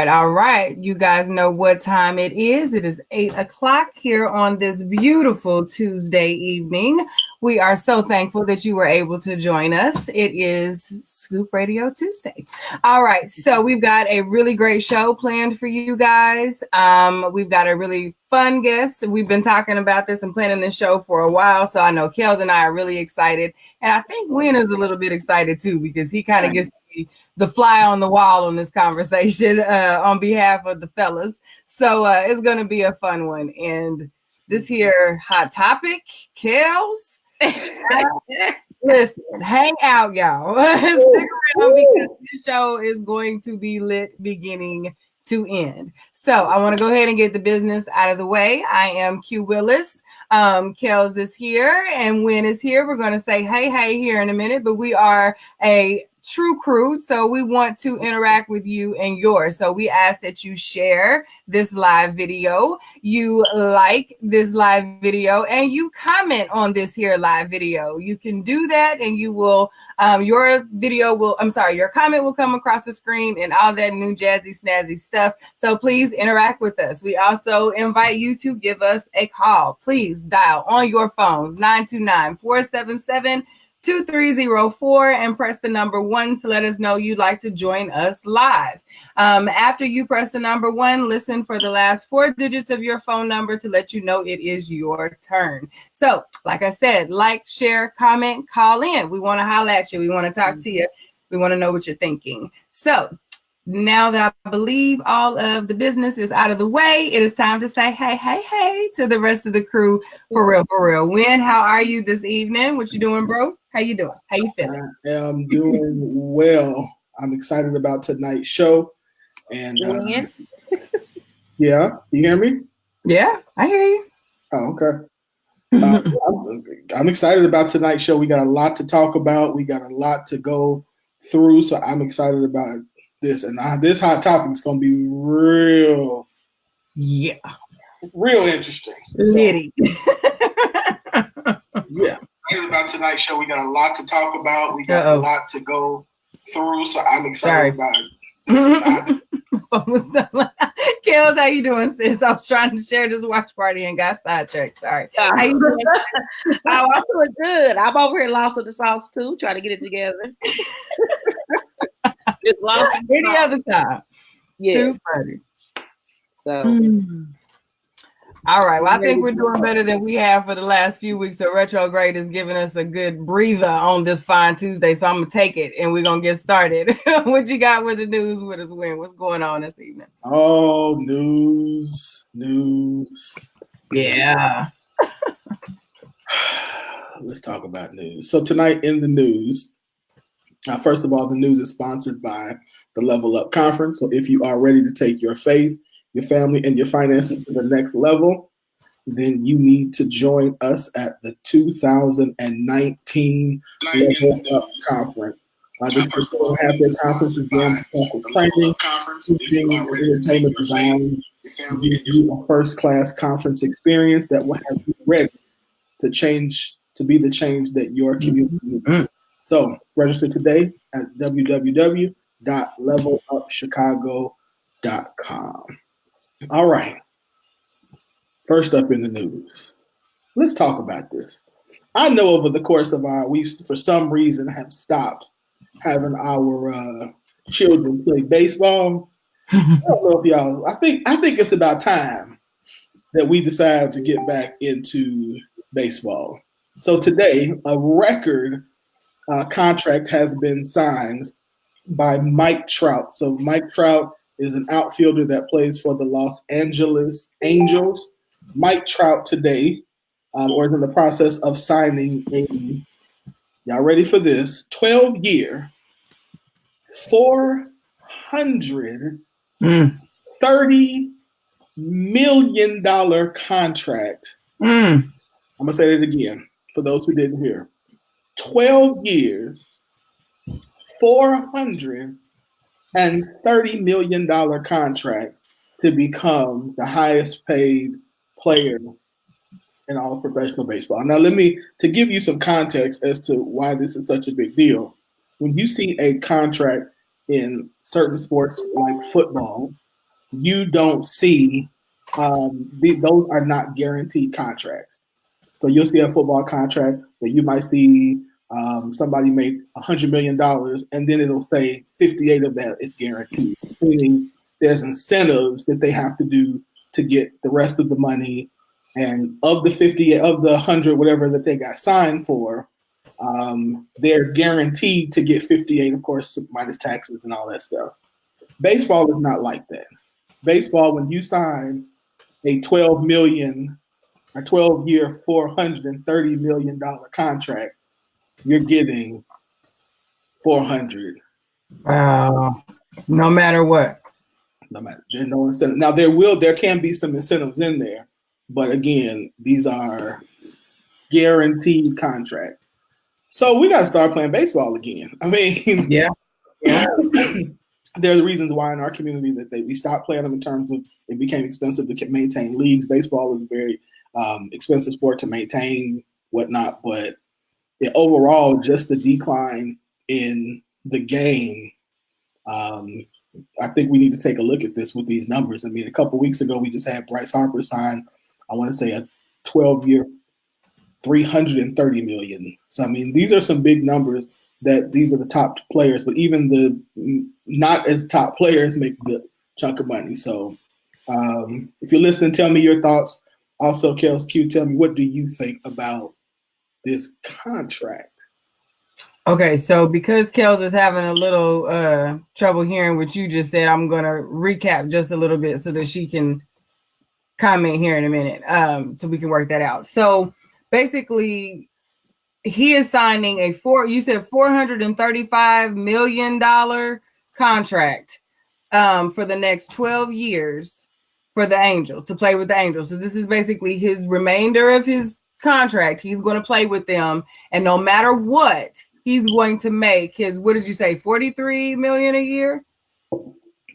All right. You guys know what time it is. It is 8:00 here on this beautiful Tuesday evening. We are so thankful that you were able to join us. It is Scoop Radio Tuesday. All right. So we've got a really great show planned for you guys. We've got a really fun guest. We've been talking about this and planning this show for a while. So I know Kels and I are really excited. And I think Wynn is a little bit excited too, because he kind of gets to be the fly on the wall on this conversation on behalf of the fellas. So it's going to be a fun one. And this here hot topic, Kels, listen, hang out, y'all. Stick around because this show is going to be lit beginning to end. So I want to go ahead and get the business out of the way. I am Q Willis. Kels is here and Wynn is here. We're going to say hey here in a minute, but we are a true crew, so we want to interact with you and yours. So we ask that you share this live video, you like this live video, and you comment on this here live video. You can do that, and you will your comment will come across the screen and all that new jazzy snazzy stuff. So please interact with us. We also invite you to give us a call. Please dial on your phones 929-477 2304 and press the number 1 to let us know you'd like to join us live. After you press the number 1, listen for the last 4 digits of your phone number to let you know it is your turn. So, like I said, like, share, comment, call in. We want to holler at you. We want to talk to you. We want to know what you're thinking. So, now that I believe all of the business is out of the way, it is time to say hey to the rest of the crew for real. Wynn, how are you this evening? What you doing, bro? How you doing? How you feeling? I am doing well. I'm excited about tonight's show. And yeah, you hear me? Yeah, I hear you. Oh, okay. I'm excited about tonight's show. We got a lot to talk about. We got a lot to go through. So I'm excited about this. And this hot topic is going to be real interesting. Litty. Yeah. About tonight's show, we got a lot to talk about. We got a lot to go through, so I'm excited about it. Kels, how you doing, sis? I was trying to share this watch party and got sidetracked. Sorry. How you doing? I'm doing good. I'm over here lost in the sauce too, trying to get it together. Just lost any other time. Yeah. Too funny. So. All right. Well, I think we're doing better than we have for the last few weeks. So retrograde is giving us a good breather on this fine Tuesday. So I'm going to take it and we're going to get started. What you got with the news with us, Wynn? What's going on this evening? Oh, news. Yeah. Let's talk about news. So tonight in the news, first of all, the news is sponsored by the Level Up Conference. So if you are ready to take your faith, your family, and your finances to the next level, then you need to join us at the 2019 Level Up Conference. This is the half-day conference is going to training, teaching, and entertainment design. Give you a first-class conference experience that will have you ready to be the change that your community needs. So register today at www.levelupchicago.com. All right. First up in the news, let's talk about this. I know over the course of we for some reason have stopped having our children play baseball. I don't know if y'all. I think it's about time that we decide to get back into baseball. So today, a record contract has been signed by Mike Trout. So Mike Trout is an outfielder that plays for the Los Angeles Angels. Mike Trout today, or is in the process of signing y'all ready for this, 12-year, $430 million contract. I'm going to say it again for those who didn't hear. 12 years, $430 million contract to become the highest paid player in all of professional baseball. Now, to give you some context as to why this is such a big deal. When you see a contract in certain sports like football, you don't see those are not guaranteed contracts. So you'll see a football contract that you might see somebody make $100 million, and then it'll say 58 of that is guaranteed, meaning there's incentives that they have to do to get the rest of the money. And of the 50, of the 100, whatever that they got signed for, they're guaranteed to get 58, of course, minus taxes and all that stuff. Baseball is not like that. Baseball, when you sign a $12 million or 12-year, $430 million contract, you're getting 400. Wow. No matter what. No matter, there's no incentive. Now there can be some incentives in there, but again, these are guaranteed contracts. So we got to start playing baseball again. I mean, yeah. There are reasons why in our community that we stopped playing them in terms of it became expensive to maintain leagues. Baseball is a very expensive sport to maintain, whatnot, but overall, just the decline in the game. I think we need to take a look at this with these numbers. I mean, a couple weeks ago, we just had Bryce Harper sign, I want to say a 12-year, $330 million. So, I mean, these are some big numbers that these are the top players, but even the not as top players make a good chunk of money. So if you're listening, tell me your thoughts. Also, Kels Q, tell me, what do you think about this contract? Okay, so because Kels is having a little trouble hearing what you just said, I'm going to recap just a little bit so that she can comment here in a minute, so we can work that out. So basically, he is signing you said $435 million contract for the next 12 years for the Angels, to play with the Angels. So this is basically his remainder of his contract. He's going to play with them, and no matter what, he's going to make his, what did you say, $43 million a year?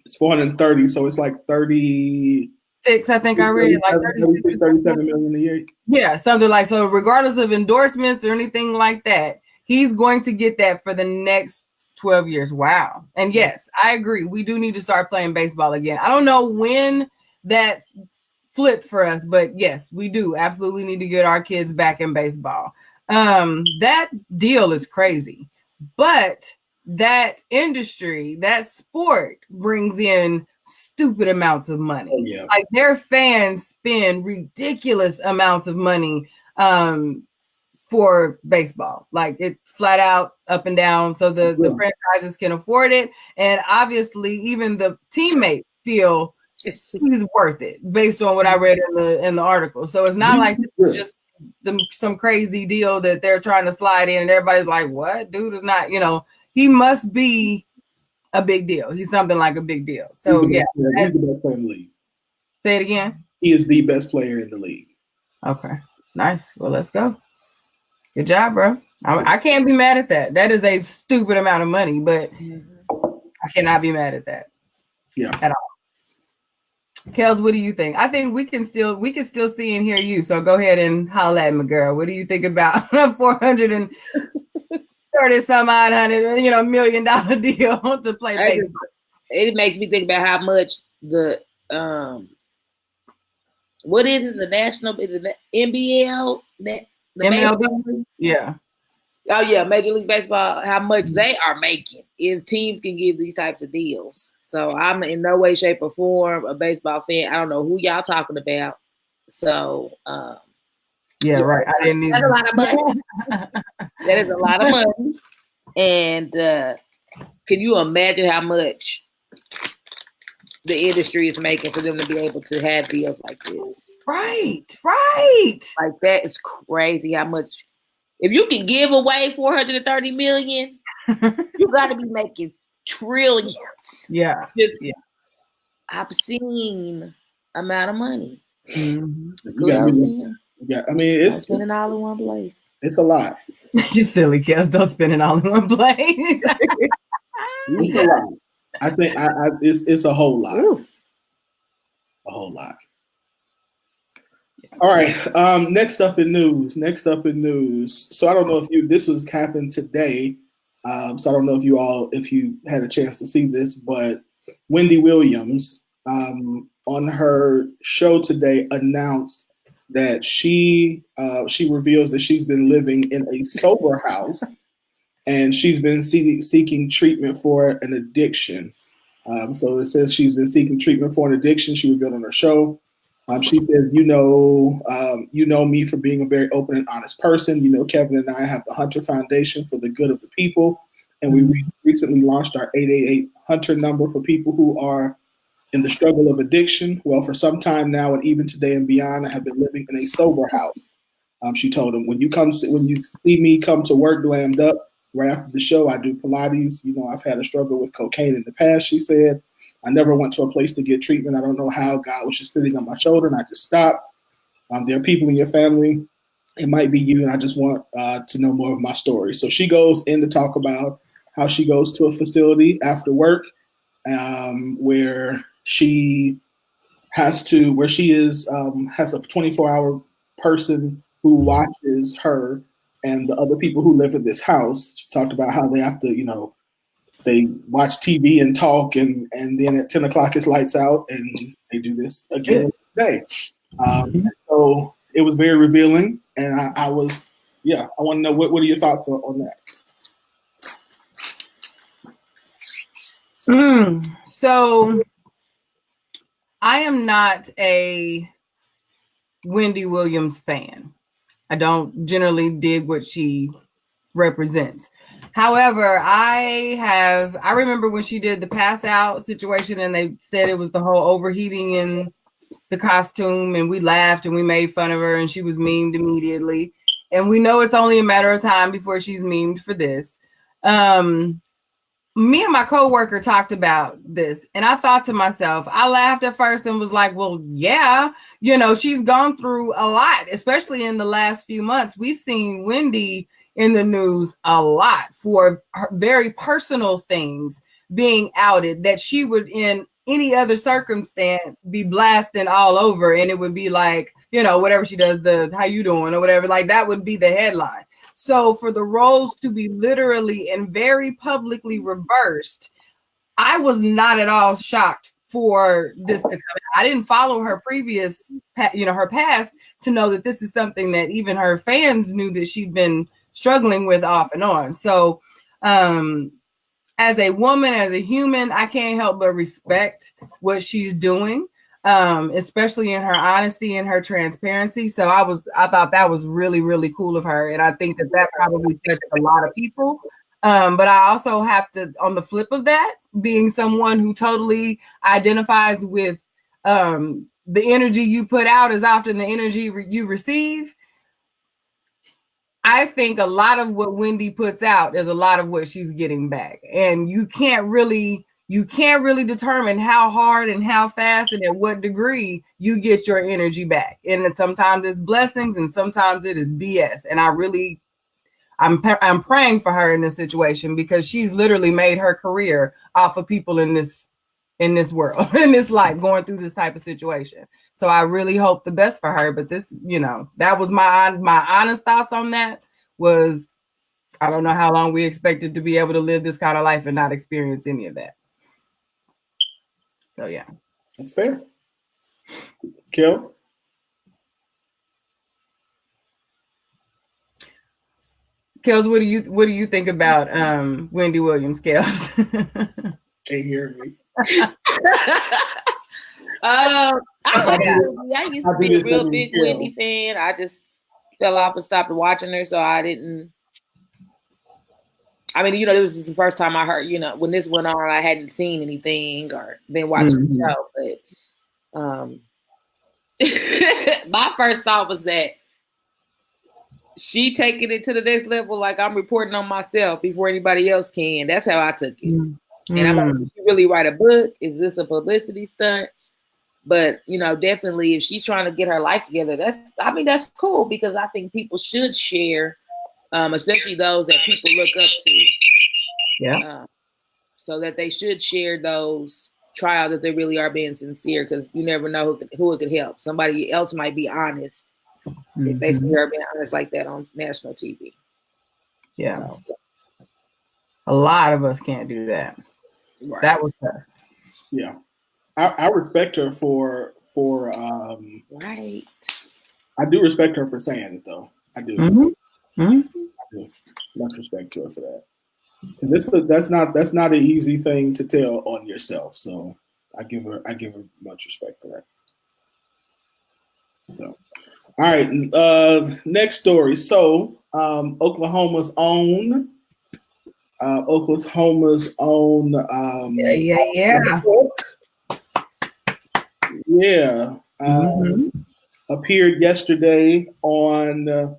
It's 430, so it's like 36, I think I read like 36, 37 million a year. Yeah, something like so. Regardless of endorsements or anything like that, he's going to get that for the next 12 years. Wow. And yes, I agree. We do need to start playing baseball again. I don't know when that flipped for us, but yes, we do absolutely need to get our kids back in baseball. That deal is crazy, but that industry, that sport brings in stupid amounts of money. Oh, yeah. Like their fans spend ridiculous amounts of money for baseball. Like it's flat out up and down. So the franchises can afford it. And obviously even the teammates feel he's worth it based on what I read in the article. So it's not like it's just some crazy deal that they're trying to slide in, and everybody's like, "What? Dude is not, he must be a big deal. He's something like a big deal." So he's the best player in the league. Say it again. He is the best player in the league. Okay, nice. Well, let's go. Good job, bro. I can't be mad at that. That is a stupid amount of money, but I cannot be mad at that. Yeah, at all. Kels, what do you think? I think we can still see and hear you. So go ahead and holler at me, girl. What do you think about a $430 some odd $million deal to play baseball? It makes me think about how much the what is it? The national is it the NBL? The MLB? Yeah. Oh yeah, Major League Baseball. How much they are making if teams can give these types of deals. So I'm in no way, shape, or form a baseball fan. I don't know who y'all talking about. So yeah, right. I didn't That's a lot of money. That is a lot of money. And can you imagine how much the industry is making for them to be able to have deals like this? Right. Like that is crazy how much. If you can give away $430 million, you got to be making trillions. Yeah. Obscene amount of money. Mm-hmm. It's spending all in one place. It's a lot. You silly kids, don't spend it all in one place. It's a lot. I think it's a whole lot. Ooh. A whole lot. All right. Next up in news. So I don't know if this was happened today. So I don't know if you had a chance to see this, but Wendy Williams on her show today announced that she reveals that she's been living in a sober house and she's been seeking treatment for an addiction. So it says she's been seeking treatment for an addiction. She revealed on her show. She says, you know me for being a very open and honest person. Kevin and I have the Hunter Foundation for the Good of the People. And we recently launched our 888 Hunter number for people who are in the struggle of addiction. Well, for some time now, and even today and beyond, I have been living in a sober house. She told him, when you see me come to work glammed up, right after the show, I do Pilates. I've had a struggle with cocaine in the past, she said. I never went to a place to get treatment. I don't know how. God was just sitting on my shoulder, and I just stopped. There are people in your family. It might be you, and I just want to know more of my story. So she goes in to talk about how she goes to a facility after work where she has a 24-hour person who watches her and the other people who live in this house. She talked about how they have to, they watch TV and talk, and then at 10 o'clock it's lights out, and they do this again today. So it was very revealing, and I want to know what are your thoughts on that? So I am not a Wendy Williams fan. I don't generally dig what she represents. However, I remember when she did the pass out situation and they said it was the whole overheating in the costume, and we laughed and we made fun of her and she was memed immediately. And we know it's only a matter of time before she's memed for this. Me and my coworker talked about this, and I thought to myself, I laughed at first and was like, well, yeah, she's gone through a lot, especially in the last few months. We've seen Wendy in the news a lot for her very personal things being outed that she would in any other circumstance be blasting all over, and it would be like, whatever she does, the how you doing or whatever, like that would be the headline. So for the roles to be literally and very publicly reversed, I was not at all shocked for this to come out. I didn't follow her previous, her past to know that this is something that even her fans knew that she'd been struggling with off and on. So as a woman, as a human, I can't help but respect what she's doing. Especially in her honesty and her transparency. So I thought that was really, really cool of her. And I think that probably touched a lot of people. But I also have to, on the flip of that, being someone who totally identifies with the energy you put out is often the energy you receive. I think a lot of what Wendy puts out is a lot of what she's getting back. And you can't really determine how hard and how fast and at what degree you get your energy back. And sometimes it's blessings and sometimes it is BS. And I'm praying for her in this situation because she's literally made her career off of people in this world, in this life, going through this type of situation. So I really hope the best for her. But this, that was my honest thoughts on that was, I don't know how long we expected to be able to live this kind of life and not experience any of that. So yeah. That's fair. Kel? Kels, what do you think about Wendy Williams, Kels? Can't hear me. I used to be a real big Wendy fan. I just fell off and stopped watching her, so I didn't. I mean, it was the first time I heard, when this went on, I hadn't seen anything or been watching the show. But my first thought was that she taking it to the next level, like I'm reporting on myself before anybody else can. That's how I took it. And I'm like, did you really write a book? Is this a publicity stunt? But, definitely if she's trying to get her life together, that's cool because I think people should share, especially those that people look up to. Yeah. So that they should share those trials that they really are being sincere because you never know who it could help. Somebody else might be honest if they see her being honest like that on national TV. Yeah. So. A lot of us can't do that. Right. That was tough. Yeah. I respect her for right. I do respect her for saying it though. I do. I do. Much respect to her for that. That's not an easy thing to tell on yourself. So I give her much respect for that. So all right. Next story. So Oklahoma's own appeared yesterday on the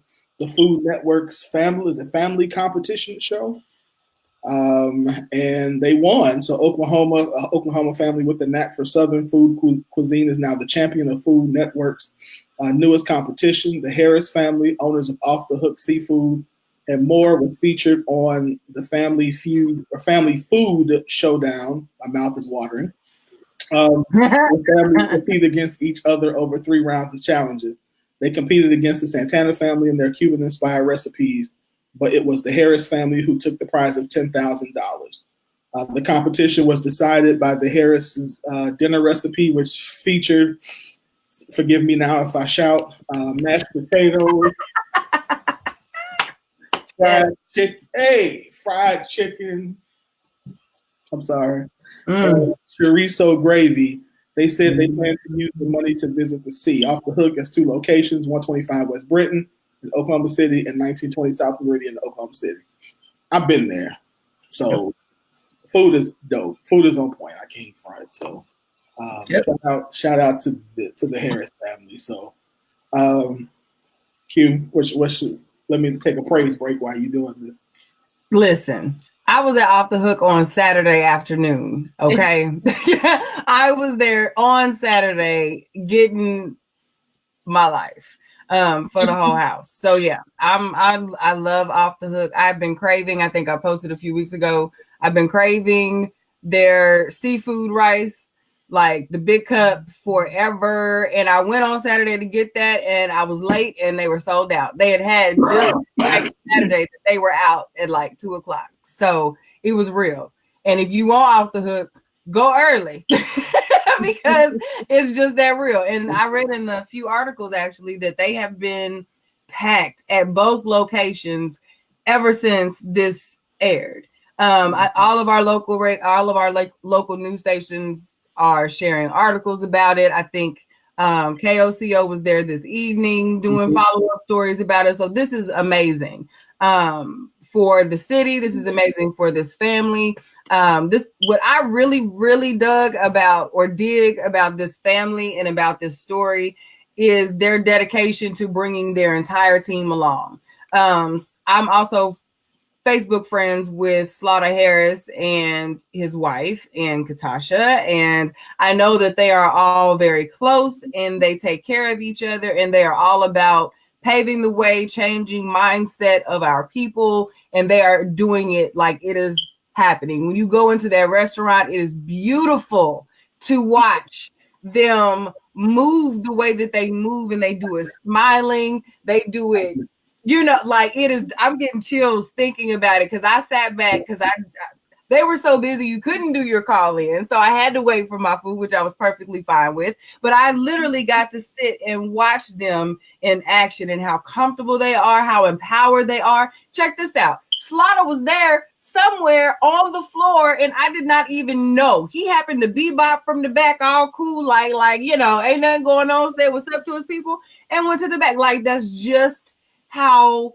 Food Network's Family Competition show. And they won. So Oklahoma family with the knack for Southern food cuisine is now the champion of Food Network's newest competition. The Harris family, owners of Off the Hook Seafood and more, was featured on the Family Food Showdown. My mouth is watering. The families compete against each other over 3 rounds of challenges. They competed against the Santana family and their Cuban-inspired recipes, but it was the Harris family who took the prize of $10,000. The competition was decided by the Harris's dinner recipe, which featured, forgive me now if I shout, mashed potatoes, fried chicken. I'm sorry. Chorizo gravy. They said they plan to use the money to visit the sea. Off the Hook has 2 locations, 125 West Britain in Oklahoma City and 1920 South Meridian in Oklahoma City. I've been there. So food is dope. Food is on point. I can't front. So shout out to the Harris family. So Q, let me take a praise break while you're doing this. Listen, I was at Off the Hook on Saturday afternoon. Okay. I was there on Saturday getting my life for the whole house. So yeah, I love Off the Hook. I've been craving, I think I posted a few weeks ago, I've been craving their seafood rice, like the big cup, forever. And I went on Saturday to get that and I was late and they were sold out. They had just like Saturday that they were out at like 2:00. So it was real. And if you want Off the Hook, go early because it's just that real. And I read in a few articles actually that they have been packed at both locations ever since this aired. All of our local news stations are sharing articles about it. I think KOCO was there this evening doing follow-up stories about it. So this is amazing for the city. This is amazing for this family. What I really, really dig about this family and about this story is their dedication to bringing their entire team along. I'm also Facebook friends with Slaughter Harris and his wife and Katasha. And I know that they are all very close and they take care of each other and they are all about paving the way, changing mindset of our people. And they are doing it like it is happening. When you go into that restaurant, it is beautiful to watch them move the way that they move, and they do it smiling. They do it, like it is. I'm getting chills thinking about it because I sat back because they were so busy you couldn't do your call in, so I had to wait for my food, which I was perfectly fine with. But I literally got to sit and watch them in action and how comfortable they are, how empowered they are. Check this out. Slaughter was there somewhere on the floor, and I did not even know. He happened to bebop from the back, all cool, like ain't nothing going on. Say what's up to his people, and went to the back. Like that's just how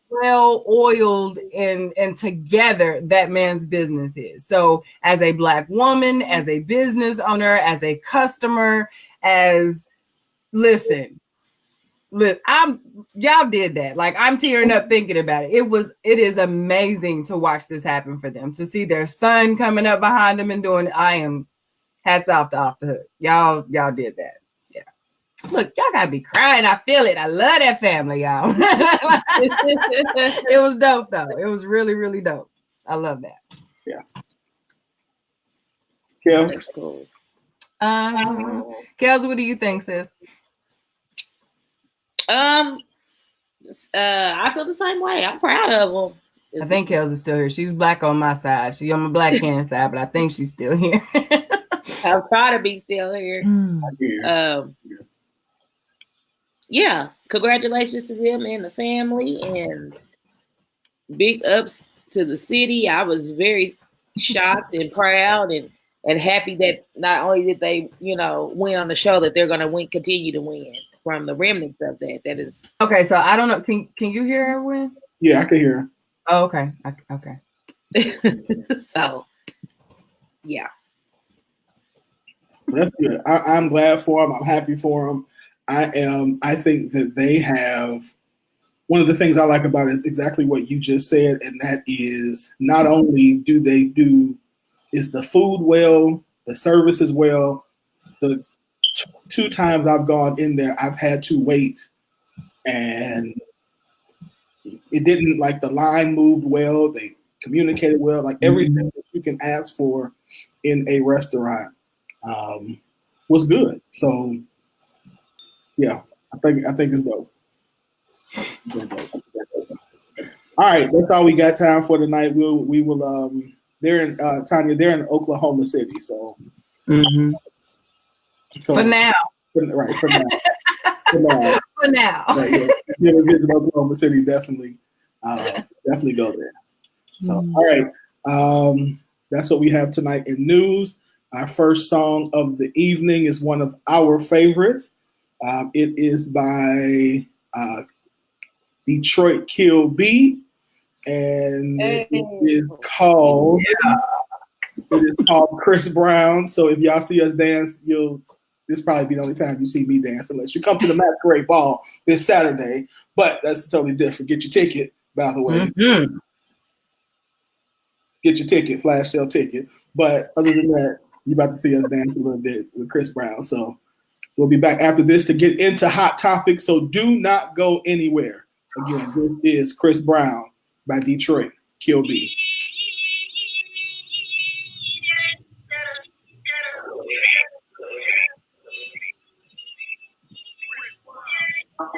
well oiled and together that man's business is. So, as a Black woman, as a business owner, as a customer, listen, y'all did that. Like I'm tearing up thinking about it. It is amazing to watch this happen for them, to see their son coming up behind them and doing. I am hats off the hook. Y'all did that. Yeah. Look, y'all gotta be crying. I feel it. I love that family, y'all. It was dope though. It was really, really dope. I love that. Yeah. Kel? That's cool. Kels, what do you think, sis? I feel the same way. I'm proud of them. I think Kels is still here. She's Black on my side. She's on my Black hand side, but I think she's still here. I'm proud to be still here. Yeah, congratulations to them and the family, and big ups to the city. I was very shocked and proud and happy that not only did they, win on the show, that they're going to continue to win from the remnants of that. That is okay. So I don't know. Can you hear her win? Yeah, I can hear her. Oh, okay. Okay. So, yeah. That's good. I'm glad for them. I'm happy for them. I think that they have, one of the things I like about it is exactly what you just said, and that is not only do they do is the food well, the service is well. The 2 times I've gone in there, I've had to wait, and it didn't, like, the line moved well, they communicated well, like everything that you can ask for in a restaurant was good. So yeah, I think it's dope. All right, that's all we got time for tonight. We will they're in Tanya, they're in Oklahoma City, so so for now. For now. For now. Right, yeah. If you ever visit Oklahoma City, definitely go there. So all right. That's what we have tonight in news. Our first song of the evening is one of our favorites. It is by Detroit Kill B, and it is called Chris Brown. So if y'all see us dance, this probably be the only time you see me dance, unless you come to the Masquerade Ball this Saturday. But that's totally different. Get your ticket, by the way. Get your ticket, flash sale ticket. But other than that, you're about to see us dance a little bit with Chris Brown. So we'll be back after this to get into Hot Topics. So do not go anywhere. Again, this is Chris Brown by Detroit Kill B. Out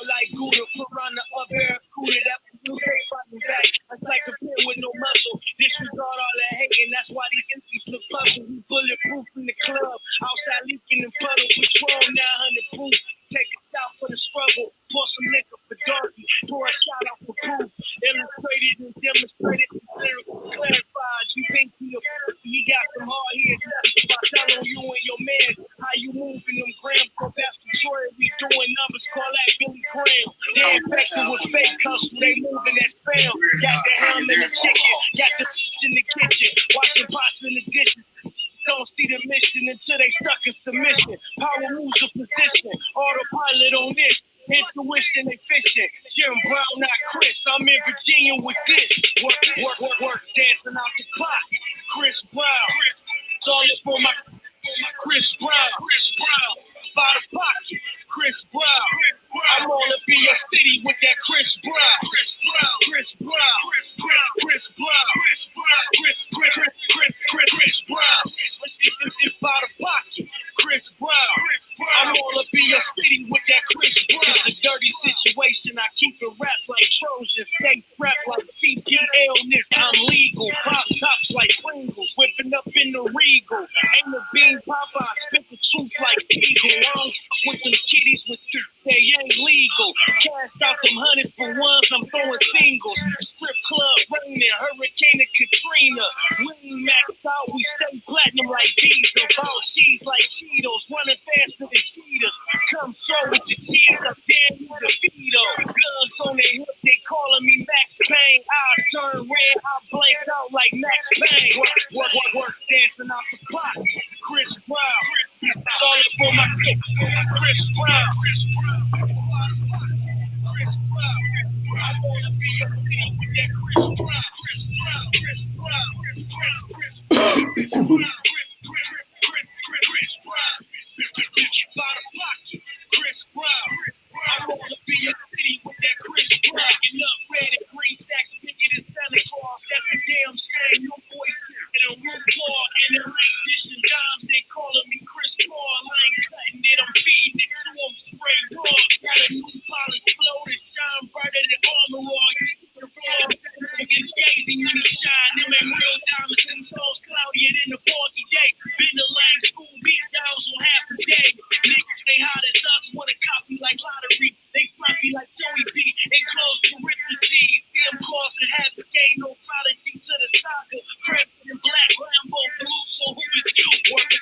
like Gouda, piranha up there, Gouda, that you can't fight me back. That's like a pin with no muscle. Disregard all that hating, that's why these MCs look puzzled. We bulletproof in the club, outside leaking in puddles. We strong 900 proof. Take a shot for the struggle, pour some liquor for Darky, pour a shot off for proof. Illustrated and demonstrated, lyrical clarified. You think he got some hard heads left. If I tell on you and your man how you moving them grams, go back to Detroit, we doing numbers, call that Billy Graham. They infected with fake hustle, they moving that spam. Got the helm in the chicken, got the in the kitchen, washing pots in the dishes. Don't see the mission until they stuck in submission. Power moves the position, autopilot on this. Hit tuition they fishing. Jim Brown, not Chris. I'm in Virginia with this. Work, dancing out the clock. Chris Brown. It's all up for my Chris Brown. By the pocket. Chris Brown. I wanna be a city with that Chris Brown. Chris Brown. It's by the pocket. Chris Brown. I wanna be a city with that Chris Brown. It's a dirty situation. I keep it rap like Trojan. Stay strapped like CPL-ness. I'm legal. Pop tops like Pringles. Whipping up in the Regal. Ain't a bean Popeye. Spit the truth like Eagle. Long with them kitties with truth. They ain't legal. Cast out them hundreds for ones. I'm throwing singles. Strip club raining. Hurricane and Katrina. We ain't maxed out. We stay platinum like diesel. Ball cheese like Cheetos. Running faster than cheetahs. Come show with your kids. I damn you the Vito. Guns on their hip. They calling me Max Payne. Eyes turn red. I blank out like Max Payne. Work, dancing out the clock. Chris Brown. It's all up for my kick. Chris Brown. I wanna be a city with that Chris Brown. By the pocket. Chris Brown. I wanna be a city with that Chris Brown. Getting up red and green stacks, thinking it's Santa Claus. That's a damn shame. No voice in a room call and it ain't dishing dimes. They calling me Chris Paul. I ain't cutting it. I'm feeding it to them straight raw. Got a new polished flow that shine brighter than armor all. You the floor, niggas gazing when it shine. Them ain't real diamonds and souls cloudier than the 40 day. Been the lane school beat down on half a day. Niggas they hot as us, wanna copy like lottery. They floppy like Joey B. They close to Richard. Them calls that have the game, no apology to the saga. President Black Lambo blue, so who is you?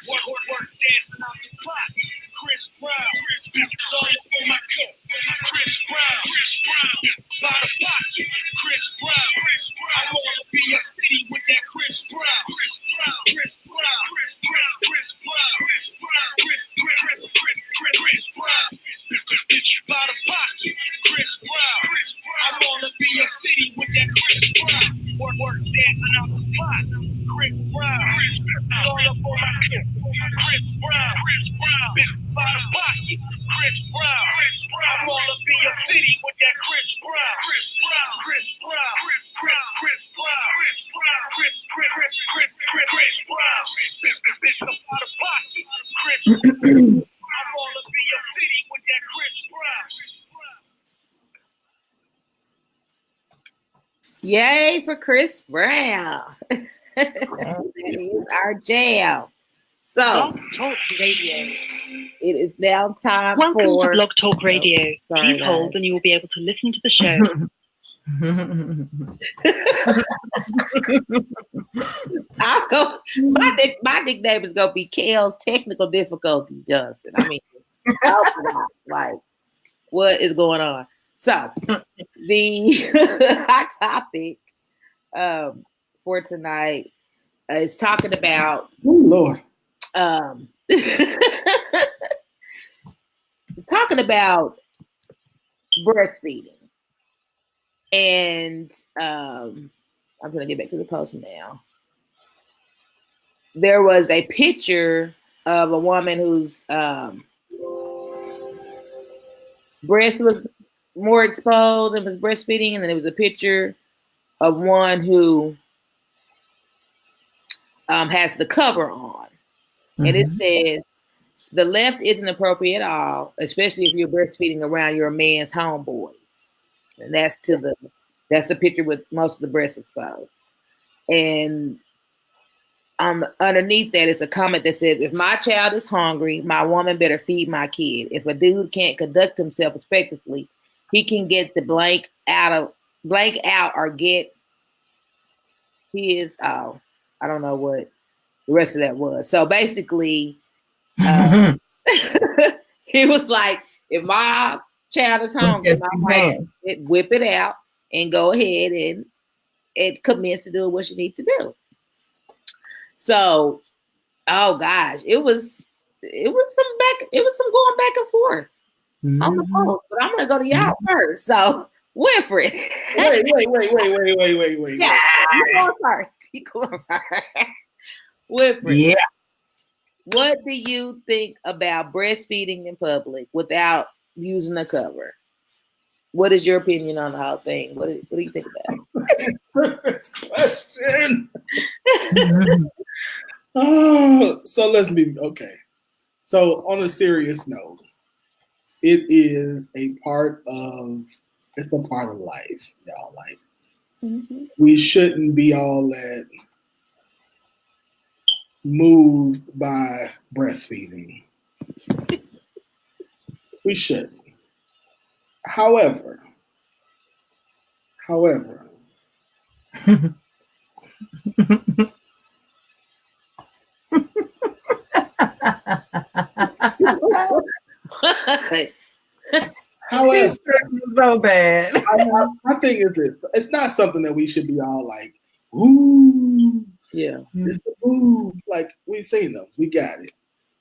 Work, dancing out the clock. Chris Brown. It's all up on my cup. Chris Brown. By the pocket. Chris Brown. I wanna be a city with that Chris Brown. Chris Brown. By the pocket. Chris Brown. I wanna be a city with that Chris Brown. Work, dancing out the clock. Chris Brown. It's all up on my cup. Chris Brown. By the pocket. Chris Brown. I wanna be a city with that Chris Brown. Chris Brown. By the pocket. Chris Brown. I wanna be a city with that Chris Brown. Yay for Chris Brown. That is our jam. So Talk Radio. it is now time Welcome for to Blog Talk Radio. sorry, Please hold guys. and you will be able to listen to the show. I'll go. My nickname is gonna be Kale's Technical Difficulties Johnson. I mean, like, what is going on? So, the hot topic for tonight is talking about Oh Lord. talking about breastfeeding, and I'm gonna get back to the post now. There was a picture of a woman whose breast was more exposed and was breastfeeding, and then there was a picture of one who has the cover on, and it says the left isn't appropriate at all, especially if you're breastfeeding around your man's homeboys, and that's the picture with most of the breasts exposed, and underneath that is a comment that says, if my child is hungry, my woman better feed my kid. If a dude can't conduct himself respectfully, he can get the blank out or get his, I don't know what the rest of that was. So basically, he was like, if my child is hungry, my wife whip it out and go ahead and commence to do what she needs to do. So, oh gosh, it was some going back and forth. on the post, but I'm gonna go to y'all first. So Winfred. Wait. Yeah, you going first. You going first. Winfred. Yeah. What do you think about breastfeeding in public without using a cover? What is your opinion on the whole thing? What do you think about it? Question. Oh, so let's be okay. So on a serious note, it is a part of life, y'all. Like we shouldn't be all that moved by breastfeeding. We shouldn't. However, so bad. my thing is this: it's not something that we should be all like, "Ooh, yeah, it's a move." Like we seen them, we got it.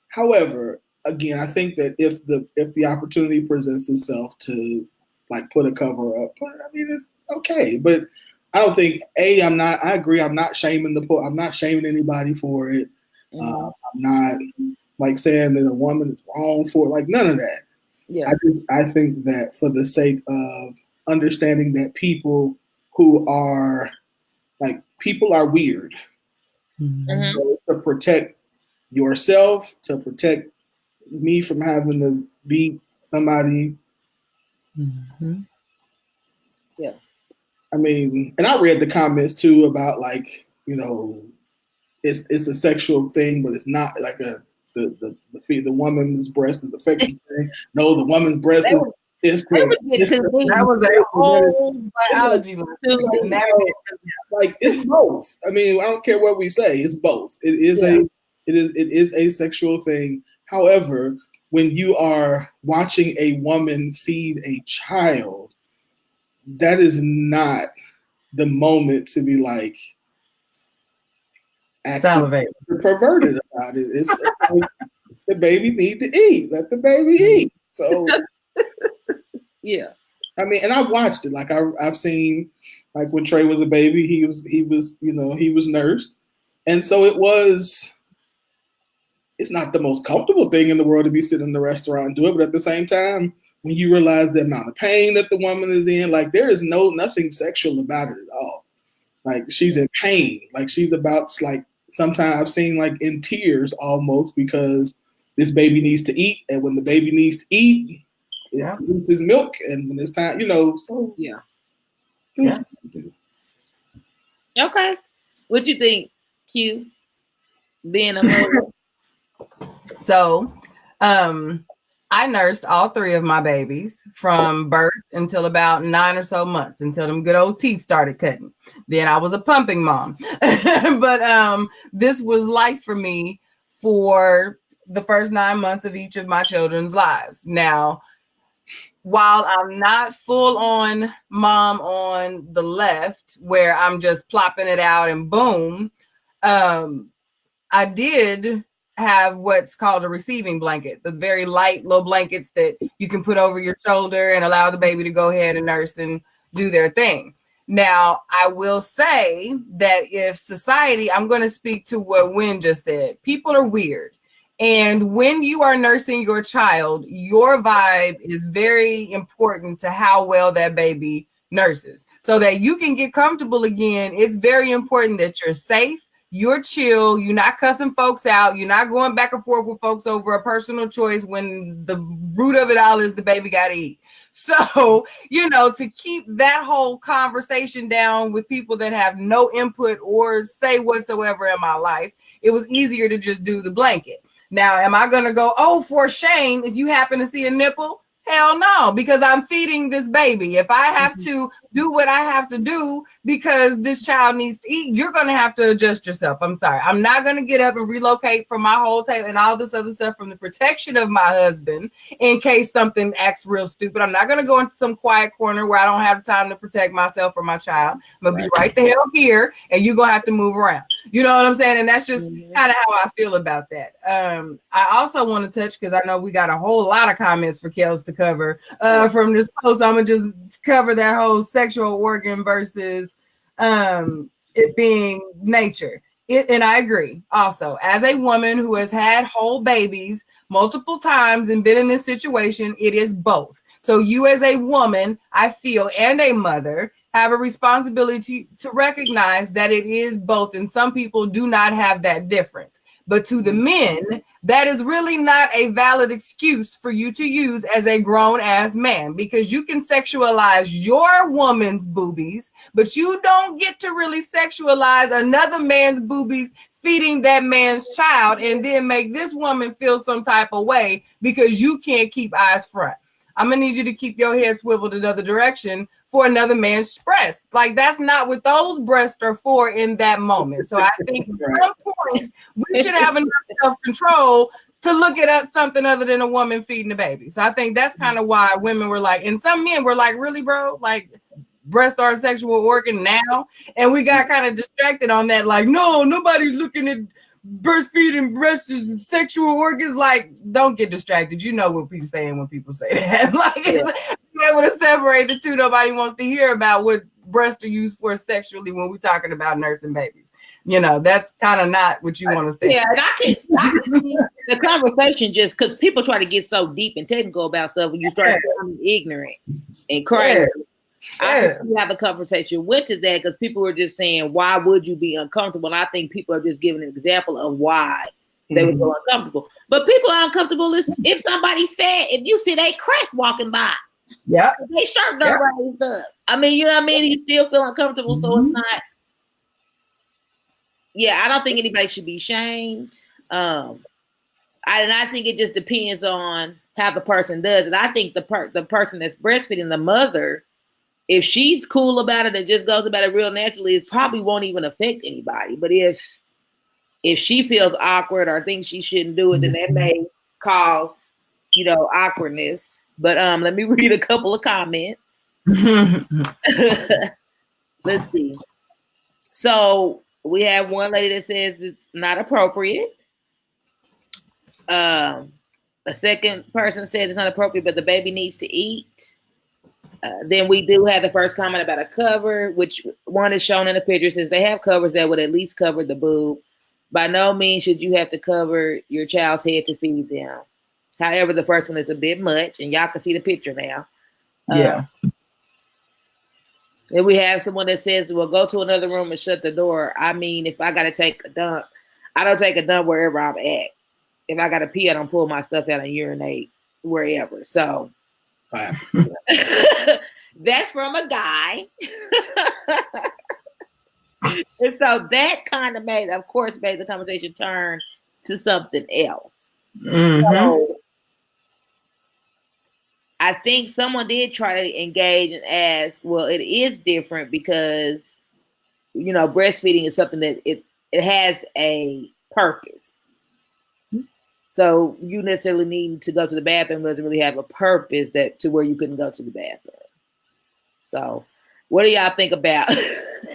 However, again, I think that if the opportunity presents itself to like put a cover up, I mean it's okay. But I don't think I agree. I'm not shaming I'm not shaming anybody for it. I'm not like saying that a woman is wrong for it. Like none of that. Yeah. I think that for the sake of understanding that people are weird. So to protect yourself, to protect me from having to beat somebody. Yeah. I mean, and I read the comments too about like, it's a sexual thing, but it's not like the woman's breast is affecting thing. No, the woman's breast is that was a whole biology lesson. Like it's both. I mean, I don't care what we say, it's both. It is a sexual thing. However, when you are watching a woman feed a child, that is not the moment to be like salivate, perverted about it. It's the baby need to eat. Let the baby eat. So yeah. I mean, and I've watched it. Like I've seen, like when Trey was a baby, he was nursed, and so it's not the most comfortable thing in the world to be sitting in the restaurant and do it, but at the same time, when you realize the amount of pain that the woman is in, like there is nothing sexual about it at all. Like she's in pain, like she's about like sometimes I've seen like in tears almost because this baby needs to eat, and when the baby needs to eat, it produces milk, and when it's time, so yeah. Okay, what you think, Q? Being a mother. So, I nursed all three of my babies from birth until about 9 or so months, until them good old teeth started cutting. Then I was a pumping mom. But this was life for me for the first 9 months of each of my children's lives. Now, while I'm not full on mom on the left, where I'm just plopping it out and boom, I did have what's called a receiving blanket, the very light little blankets that you can put over your shoulder and allow the baby to go ahead and nurse and do their thing. Now, I will say that if society, I'm going to speak to what Wen just said, people are weird. And when you are nursing your child, your vibe is very important to how well that baby nurses. So that you can get comfortable again, it's very important that you're safe, you're chill, you're not cussing folks out, you're not going back and forth with folks over a personal choice when the root of it all is the baby got to eat. So, to keep that whole conversation down with people that have no input or say whatsoever in my life, it was easier to just do the blanket. Now, am I going to go, oh, for shame, if you happen to see a nipple? Hell no, because I'm feeding this baby. If I have to do what I have to do because this child needs to eat, you're going to have to adjust yourself. I'm sorry. I'm not going to get up and relocate from my whole table and all this other stuff from the protection of my husband in case something acts real stupid. I'm not going to go into some quiet corner where I don't have time to protect myself or my child. I'm going to be right the hell here, and you're going to have to move around. You know what I'm saying? And that's just kind of how I feel about that. I also want to touch, because I know we got a whole lot of comments for Kels to cover from this post. I'm gonna just cover that whole sexual organ versus it being nature. And I agree. Also, as a woman who has had whole babies multiple times and been in this situation, it is both. So you as a woman, I feel, and a mother have a responsibility to recognize that it is both. And some people do not have that difference. But to the men, that is really not a valid excuse for you to use as a grown-ass man, because you can sexualize your woman's boobies, but you don't get to really sexualize another man's boobies feeding that man's child and then make this woman feel some type of way because you can't keep eyes front. I'm going to need you to keep your head swiveled another direction for another man's breast. Like, that's not what those breasts are for in that moment. So I think at some point we should have enough self-control to look at something other than a woman feeding a baby. So I think that's kind of why women were like, and some men were like, really, bro? Like, breasts are a sexual organ now? And we got kind of distracted on that. Like, no, nobody's looking at breastfeeding breasts as sexual organs. Like, don't get distracted. You know what people saying when people say that. Like, you're able to separate the two. Nobody wants to hear about what breasts are used for sexually when we're talking about nursing babies. You know, that's kind of not what you want to say. Yeah, and I can see the conversation, just because people try to get so deep and technical about stuff when you start becoming ignorant and crazy. I can have a conversation with that because people were just saying, why would you be uncomfortable? And I think people are just giving an example of why they would go uncomfortable. But people are uncomfortable if somebody fat, if you see they crack walking by. Yeah. They shirt don't raised up. I mean, you know what I mean? You still feel uncomfortable, so it's not. Yeah, I don't think anybody should be shamed. And I think it just depends on how the person does it. I think the person that's breastfeeding, the mother, if she's cool about it and just goes about it real naturally, it probably won't even affect anybody. But if she feels awkward or thinks she shouldn't do it, then that may cause, awkwardness. But let me read a couple of comments. Let's see. So we have one lady that says it's not appropriate. A second person said it's not appropriate, but the baby needs to eat. Then we do have the first comment about a cover, which one is shown in the picture. Says they have covers that would at least cover the boob. By no means should you have to cover your child's head to feed them. However, the first one is a bit much, and y'all can see the picture now. Yeah. Then we have someone that says, well, go to another room and shut the door. I mean, if I got to take a dump, I don't take a dump wherever I'm at. If I got to pee, I don't pull my stuff out and urinate wherever. So that's from a guy. And so that kind of made the conversation turn to something else. So I think someone did try to engage and ask, well, it is different because, breastfeeding is something that it has a purpose. So you necessarily need to go to the bathroom doesn't really have a purpose to where you couldn't go to the bathroom. So what do y'all think about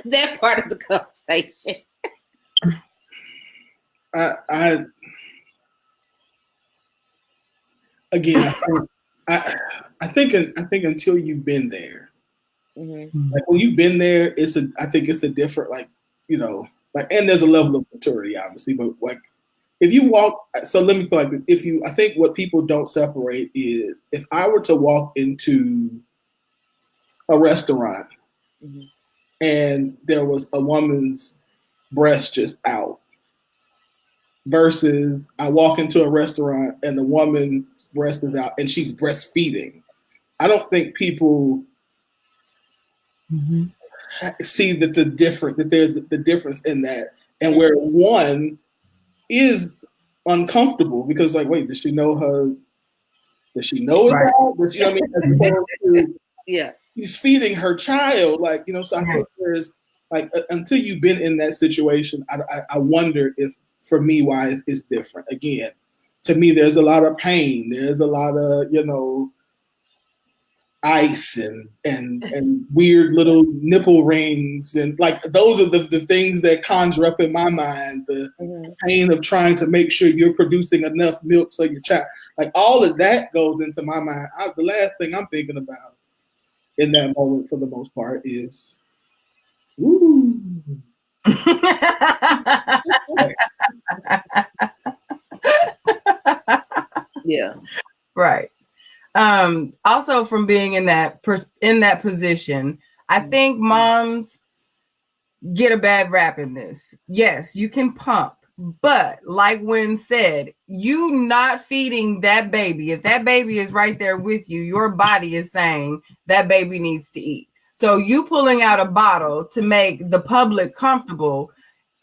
that part of the conversation? I think until you've been there, like when you've been there, I think it's a different, and there's a level of maturity, obviously, but like if you walk, so let me put like this, I think what people don't separate is if I were to walk into a restaurant and there was a woman's breast just out versus I walk into a restaurant and the woman's breast is out and she's breastfeeding. I don't think people see that there's the difference in that, and where one is uncomfortable because like, wait, does she know it's out? Does she, she's feeding her child, so I think there's until you've been in that situation, I wonder if for me why it's different. Again, to me there's a lot of pain, there's a lot of ice and weird little nipple rings, and like those are the things that conjure up in my mind the pain of trying to make sure you're producing enough milk so your child, like all of that goes into my mind. The last thing I'm thinking about in that moment for the most part is ooh. Yeah. Right. Also from being in that position, I think moms get a bad rap in this. Yes, you can pump, but like Wen said, you not feeding that baby. If that baby is right there with you, your body is saying that baby needs to eat. So you pulling out a bottle to make the public comfortable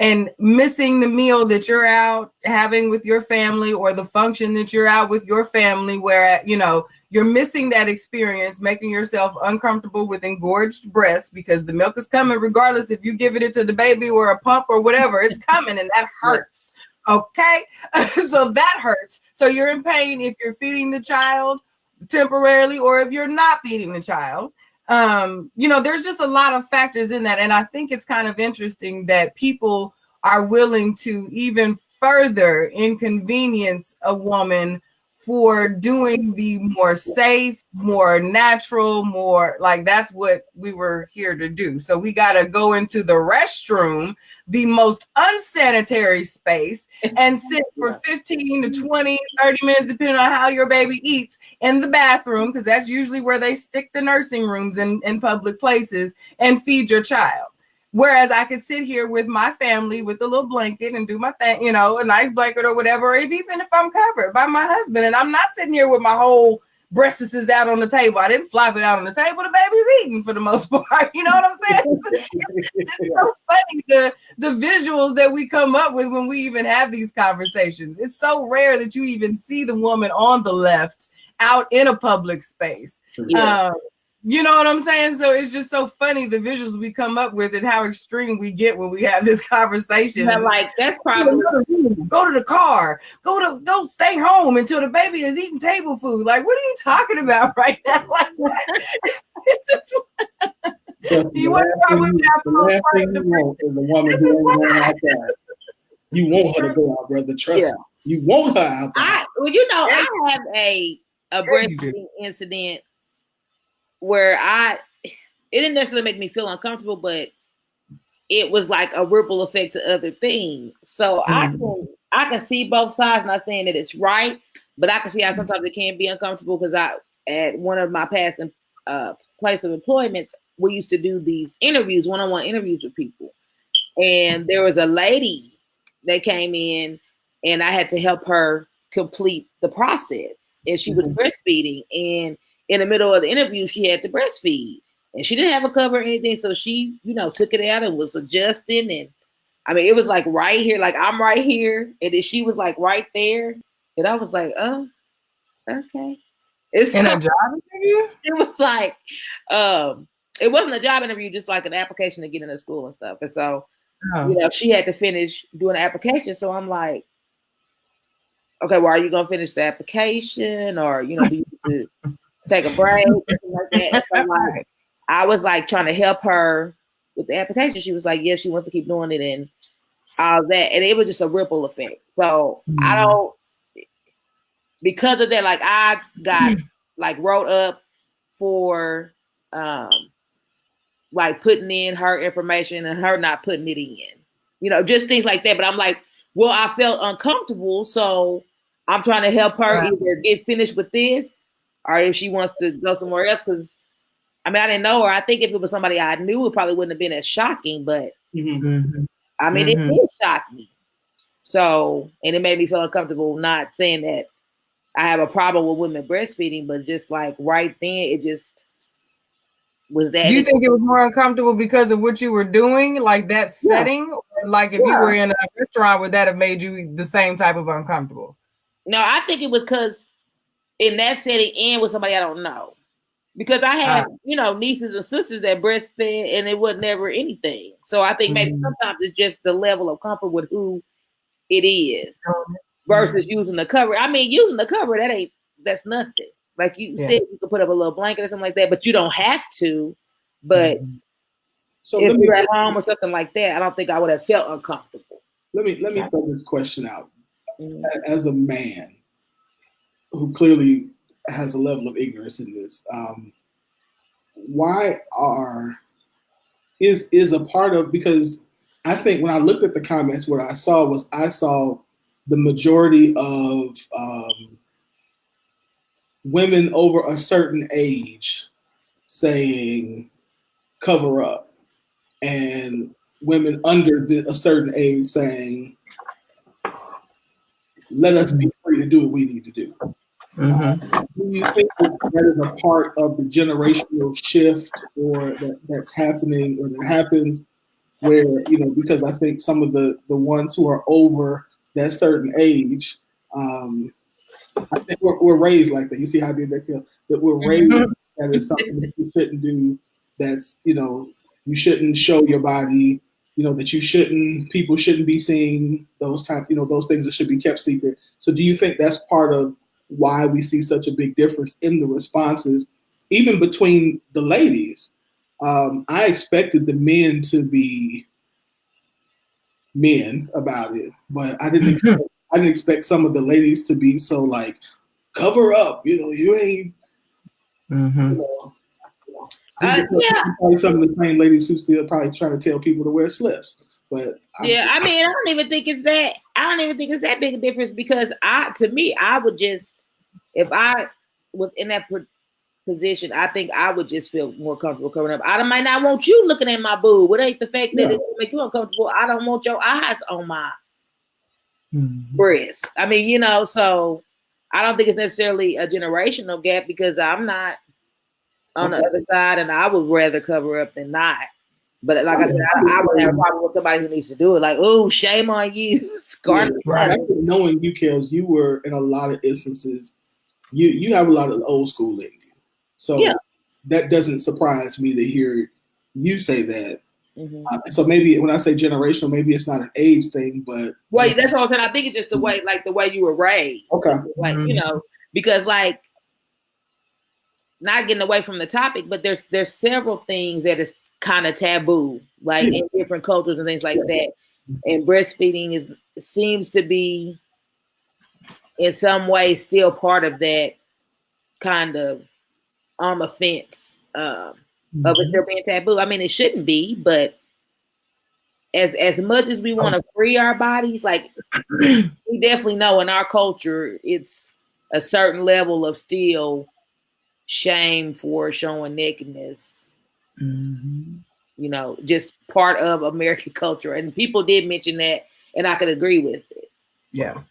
and missing the meal that you're out having with your family or the function that you're out with your family, where, you know, you're missing that experience, making yourself uncomfortable with engorged breasts because the milk is coming regardless if you give it to the baby or a pump or whatever, it's coming and that hurts. Okay. So that hurts. So you're in pain if you're feeding the child temporarily or if you're not feeding the child. You know, there's just a lot of factors in that. And I think it's kind of interesting that people are willing to even further inconvenience a woman for doing the more safe, more natural, more like that's what we were here to do. So we got to go into the restroom, the most unsanitary space, and sit for 15 to 20, 30 minutes, depending on how your baby eats, in the bathroom, because that's usually where they stick the nursing rooms in public places, and feed your child. Whereas I could sit here with my family with a little blanket and do my thing, you know, a nice blanket or whatever, or even if I'm covered by my husband and I'm not sitting here with my whole breasts out on the table. I didn't flop it out on the table. The baby's eating for the most part. You know what I'm saying? It's so funny, the visuals that we come up with when we even have these conversations. It's so rare that you even see the woman on the left out in a public space. Yeah. You know what I'm saying? So it's just so funny the visuals we come up with and how extreme we get when we have this conversation. Yeah, like that's probably go to the car, go stay home until the baby is eating table food. Like, what are you talking about right now? Like, it's just do you want to the last thing you want is a woman who ain't going outside. You want her to go out, brother. Trust me. You want her out there. Well, you know, I have a breastfeeding incident where it didn't necessarily make me feel uncomfortable, but it was like a ripple effect to other things. So I can see both sides, not saying that it's right, but I can see how sometimes it can be uncomfortable because at one of my past place of employment, we used to do these interviews, one-on-one interviews with people. And there was a lady that came in and I had to help her complete the process. And she was breastfeeding, and in the middle of the interview, she had to breastfeed, and she didn't have a cover or anything. So she, you know, took it out and was adjusting. And I mean, it was like right here, like I'm right here. And then she was like right there. And I was like, oh, okay. It's in a job interview? It was like, it wasn't a job interview, just like an application to get into school and stuff. And so, you know, she had to finish doing the application. So I'm like, okay, well, are you going to finish the application? Or, you know, do you need to take a break, something like that. So I was like trying to help her with the application. She was like, yeah, she wants to keep doing it and all that. And it was just a ripple effect. So because of that, like I got like wrote up for like putting in her information and her not putting it in, you know, just things like that. But I'm like, well, I felt uncomfortable. So I'm trying to help her either get finished with this, or if she wants to go somewhere else, because I mean, I didn't know her. I think if it was somebody I knew, it probably wouldn't have been as shocking. But I mean, it did shock me. So, and it made me feel uncomfortable. Not saying that I have a problem with women breastfeeding, but just like right then, it just was that. Do you think it was more uncomfortable because of what you were doing, like that setting, or like if you were in a restaurant, would that have made you the same type of uncomfortable? No, I think it was because in that setting and with somebody I don't know. Because I had, you know, nieces and sisters that breastfed and it was never anything. So I think maybe sometimes it's just the level of comfort with who it is versus using the cover. I mean, using the cover, that's nothing. Like you said, you could put up a little blanket or something like that, but you don't have to. But so if you're at home or something like that, I don't think I would have felt uncomfortable. Let me throw this question out. As a man who clearly has a level of ignorance in this, why is a part of, because I think when I looked at the comments, what I saw the majority of women over a certain age saying cover up, and women under a certain age saying let us be free to do what we need to do. Do you think that is a part of the generational shift, or that's happening, or that happens, where, because I think some of the ones who are over that certain age, I think we're raised like that. You see how I did that, Kill? That we're raised that is something that you shouldn't do. That's, you shouldn't show your body. That people shouldn't be seeing those those things that should be kept secret. So do you think that's part of why we see such a big difference in the responses, even between the ladies? I expected the men to be men about it, but I didn't expect some of the ladies to be so like, cover up, you ain't. Probably some of the same ladies who still probably trying to tell people to wear slips. But I don't even think it's that big a difference, because I would just, if I was in that position, I think I would just feel more comfortable covering up. I might not want you looking at my boob. It ain't the fact that it make you uncomfortable. I don't want your eyes on my breast. So I don't think it's necessarily a generational gap, because I'm not on the other side, and I would rather cover up than not. But like I said, I would have a problem with somebody who needs to do it. Like, oh, shame on you, Scarlett. Right. Knowing you, Kels, you were in a lot of instances. You have a lot of old school in you, so that doesn't surprise me to hear you say that. So maybe when I say generational, maybe it's not an age thing, but that's what I'm saying. I think it's just the way you were raised. Okay, because like, not getting away from the topic, but there's several things that is kind of taboo, like in different cultures and things like that. And breastfeeding seems to be in some way still part of that, kind of on the fence of it still being taboo. I mean, it shouldn't be, but as much as we want to free our bodies, like we definitely know in our culture, it's a certain level of still shame for showing nakedness. Just part of American culture. And people did mention that, and I could agree with it. Yeah.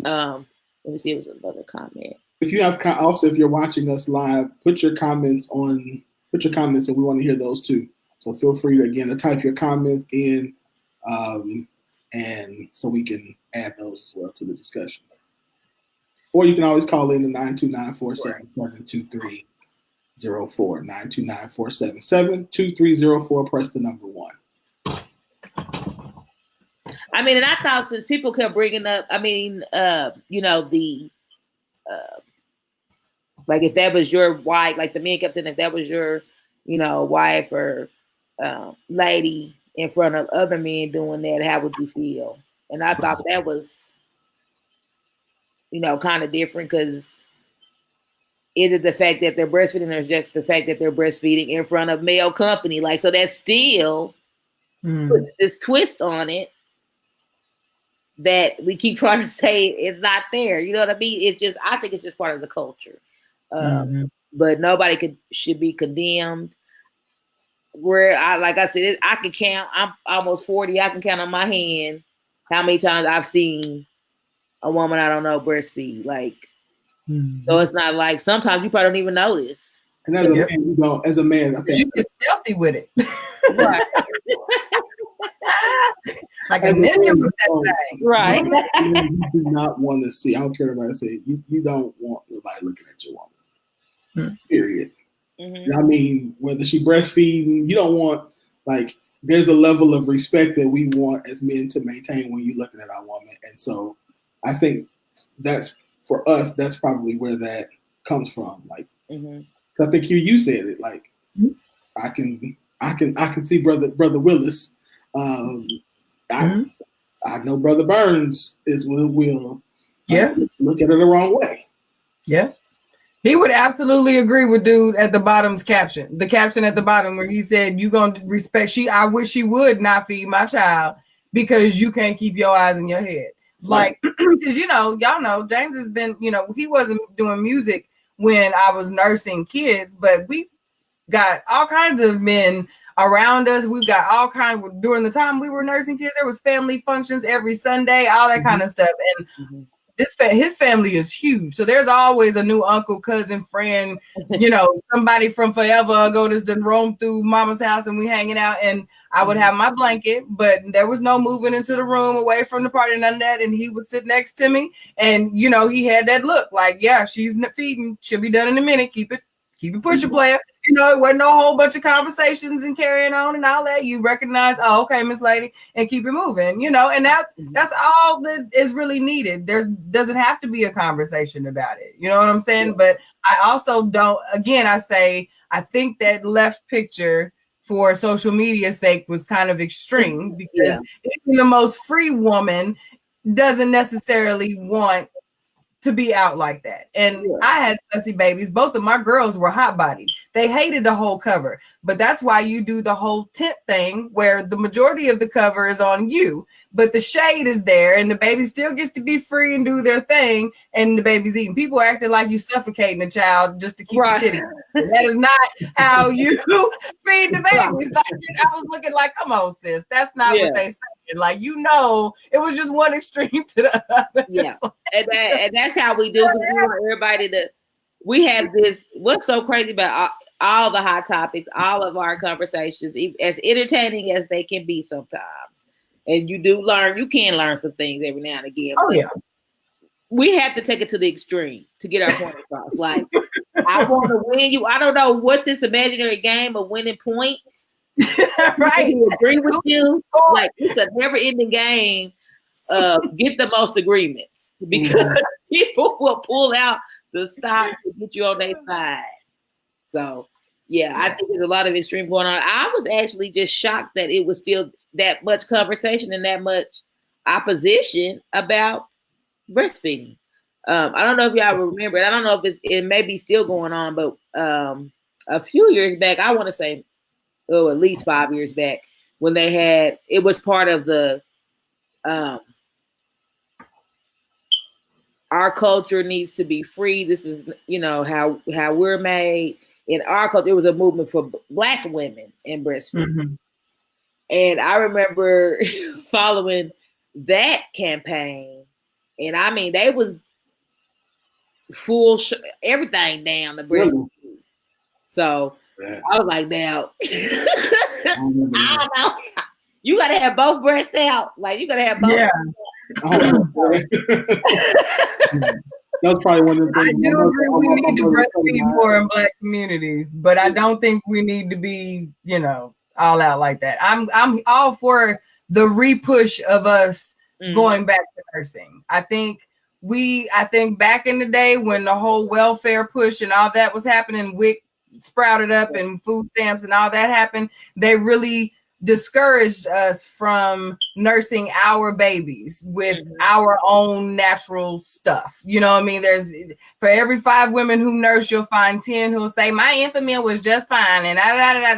Let me see if there's another comment. If you have also, if you're watching us live, put your comments, and we want to hear those too. So feel free to type your comments in, and so we can add those as well to the discussion. Or you can always call in to 929-477-2304. 929-477-2304. Press the number 1. I mean, and I thought, since people kept bringing up, like if that was your wife, like the men kept saying, if that was your, wife or lady in front of other men doing that, how would you feel? And I thought that was, kind of different, because is it the fact that they're breastfeeding, or just the fact that they're breastfeeding in front of male company? Like, so that's still puts this twist on it that we keep trying to say it's not there. You know what I mean? I think it's just part of the culture. But nobody should be condemned. Where like I said, I can count. I'm almost 40. I can count on my hand how many times I've seen a woman I don't know breastfeed. Like, so it's not like, sometimes you probably don't even notice. And as a man, you don't. As a man, I think you get stealthy with it. Right. Like a ninja with that thing. Right. You do not want to see. I don't care about say. You don't want nobody looking at your woman. Period. I mean, whether she breastfeeding, you don't want, like, there's a level of respect that we want as men to maintain when you're looking at our woman. And so I think that's for us, that's probably where that comes from. Like, Mhm. 'cause I think you said it. Like, Mhm. I can see brother Willis. I know Brother Burns will Yeah. look at it the wrong way. Yeah. He would absolutely agree with dude at the bottom's caption. The caption at the bottom where he said, "You gonna respect I wish she would not feed my child because you can't keep your eyes in your head." Like, because y'all know James has been, he wasn't doing music when I was nursing kids, but we got all kinds of men around us. We've got all kinds during the time we were nursing kids. There was family functions every Sunday, all that kind of stuff, and his family is huge, so there's always a new uncle, cousin, friend, somebody from forever ago that's done roamed through mama's house, and we hanging out, and I would have my blanket, but there was no moving into the room away from the party, none of that, and he would sit next to me, and he had that look like, yeah, she's feeding, she'll be done in a minute, keep it pushing, player. It wasn't no whole bunch of conversations and carrying on and all that. You recognize, oh, okay, Miss Lady, and keep it moving, and that's all that is really needed. There doesn't have to be a conversation about it. You know what I'm saying? Yeah. But I also don't, again, I think that left picture for social media's sake was kind of extreme because even the most free woman doesn't necessarily want to be out like that. And I had fussy babies. Both of my girls were hot bodied. They hated the whole cover, but that's why you do the whole tent thing where the majority of the cover is on you, but the shade is there and the baby still gets to be free and do their thing. And the baby's eating. People are acting like you suffocating a child just to keep the titty. That is not how you feed the babies. Like, I was looking like, come on, sis. That's not what they say. Like, it was just one extreme to the other. Yeah. And that's how we do. We want everybody we have this, what's so crazy about all the hot topics, all of our conversations, as entertaining as they can be sometimes. And you can learn some things every now and again. Oh, yeah. We have to take it to the extreme to get our point across. Like, I want to win you. I don't know what this imaginary game of winning points. Right. I agree with you. Like, it's a never-ending game. Get the most agreements because people will pull out the stop to get you on their side. So, I think there's a lot of extreme going on. I was actually just shocked that it was still that much conversation and that much opposition about breastfeeding. I don't know if y'all remember. I don't know if it may be still going on, but a few years back, I want to say, at least 5 years back, when it was part of the our culture needs to be free. This is, how we're made. In our culture, it was a movement for Black women in breastfeeding. Mm-hmm. And I remember following that campaign. And I mean, they was full everything down the breastfeed. So I was like, now, I don't know. You got to have both breasts out. Like, you got to have both. Yeah. That's probably one of the things. I do agree we need to breastfeed more in Black communities, but I don't think we need to be, all out like that. I'm all for the repush of us going back to nursing. I think back in the day when the whole welfare push and all that was happening, WIC sprouted up and food stamps and all that happened, they really discouraged us from nursing our babies with our own natural stuff. You know what I mean? There's, for every 5 women who nurse, you'll find 10 who'll say my infant meal was just fine and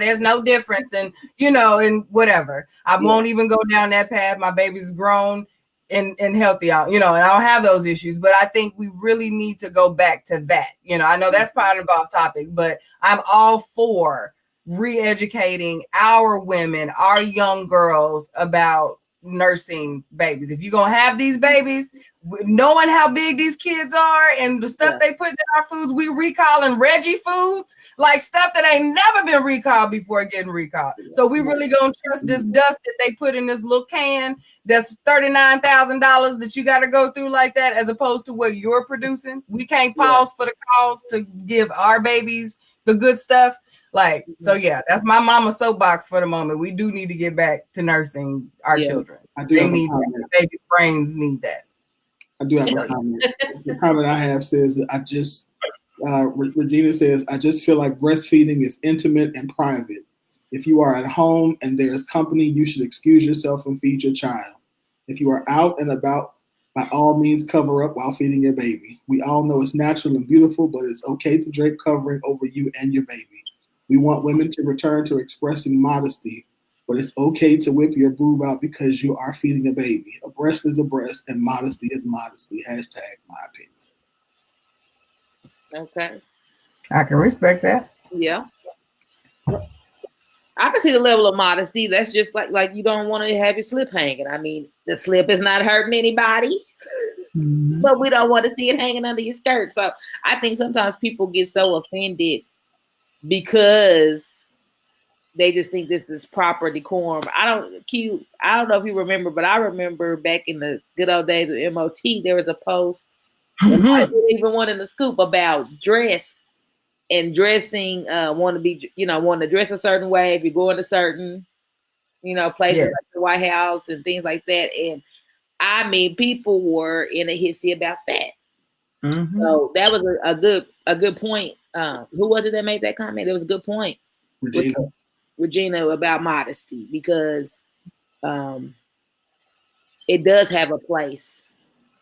there's no difference, and and whatever. I won't even go down that path. My baby's grown and healthy out, and I don't have those issues. But I think we really need to go back to that. I know that's part of off topic, but I'm all for re-educating our women, our young girls about nursing babies. If you're gonna have these babies, knowing how big these kids are and the stuff they put in our foods, we recalling Reggie foods, like stuff that ain't never been recalled before getting recalled. So we really gonna trust this dust that they put in this little can that's $39,000 that you got to go through like that, as opposed to what you're producing? We can't pause for the cause to give our babies the good stuff. Like, so that's my mama soapbox for the moment. We do need to get back to nursing our children. I do. They need that. Baby brains need that. I do have a comment. The comment I have says, Regina says, I just feel like breastfeeding is intimate and private. If you are at home and there is company, you should excuse yourself and feed your child. If you are out and about, by all means, cover up while feeding your baby. We all know it's natural and beautiful, but it's okay to drape covering over you and your baby. We want women to return to expressing modesty, but it's okay to whip your boob out because you are feeding a baby. A breast is a breast, and modesty is modesty. Hashtag my opinion. Okay. I can respect that. Yeah. I can see the level of modesty. That's just like you don't want to have your slip hanging. I mean, the slip is not hurting anybody, but we don't want to see it hanging under your skirt. So I think sometimes people get so offended because they just think this is proper decorum. I don't know if you remember, but I remember back in the good old days of MOT, there was a post, and I didn't even one in the scoop about dress. And dressing, want to dress a certain way if you're going to certain, places like the White House and things like that. And I mean, people were in a hissy about that. Mm-hmm. So that was a good point. Who was it that made that comment? It was a good point, Regina, about modesty, because it does have a place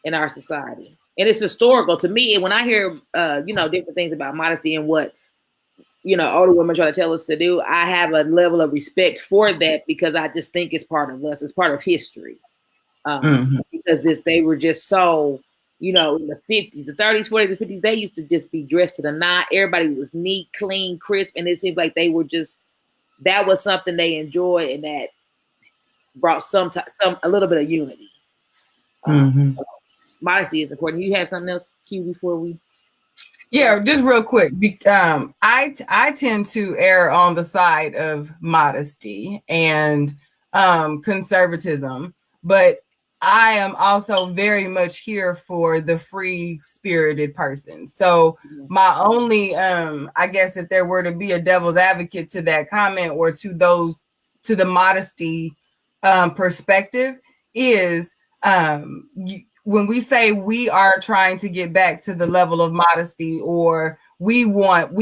in our society. And it's historical to me. And when I hear, different things about modesty and what, older women try to tell us to do, I have a level of respect for that because I just think it's part of us. It's part of history. Because they were just so, in the 50s, the 30s, 40s, the 50s, they used to just be dressed to the nine. Everybody was neat, clean, crisp. And it seemed like they were that was something they enjoyed and that brought a little bit of unity. Modesty is important. You have something else, Q, before we? Yeah, just real quick. I tend to err on the side of modesty and conservatism, but I am also very much here for the free-spirited person. So my only, I guess, if there were to be a devil's advocate to that comment or to the modesty perspective is when we say we are trying to get back to the level of modesty, or we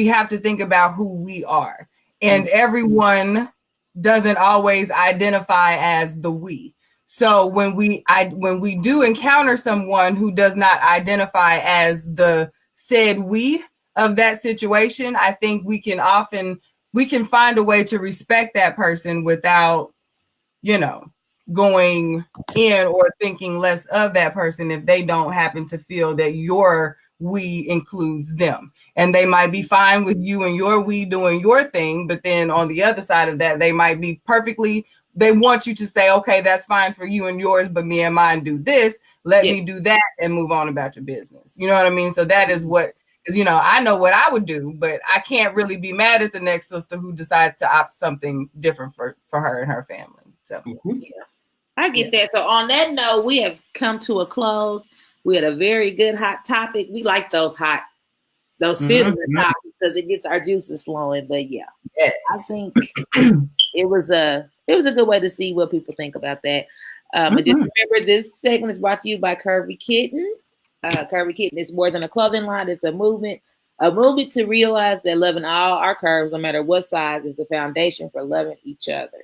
have to think about who we are. And everyone doesn't always identify as the we. So when we do encounter someone who does not identify as the said we of that situation, I think we can find a way to respect that person without, going in or thinking less of that person if they don't happen to feel that your we includes them. And they might be fine with you and your we doing your thing, but then on the other side of that, they might be they want you to say, okay, that's fine for you and yours, but me and mine do this. Let me do that and move on about your business. You know what I mean? So that is what, because, I know what I would do, but I can't really be mad at the next sister who decides to opt something different for her and her family. So, I get that. So on that note, we have come to a close. We had a very good hot topic. We like those sizzling topics because it gets our juices flowing. But I think it was a good way to see what people think about that. And just remember, this segment is brought to you by Curvy Kitten. Curvy Kitten is more than a clothing line. It's a movement to realize that loving all our curves, no matter what size, is the foundation for loving each other.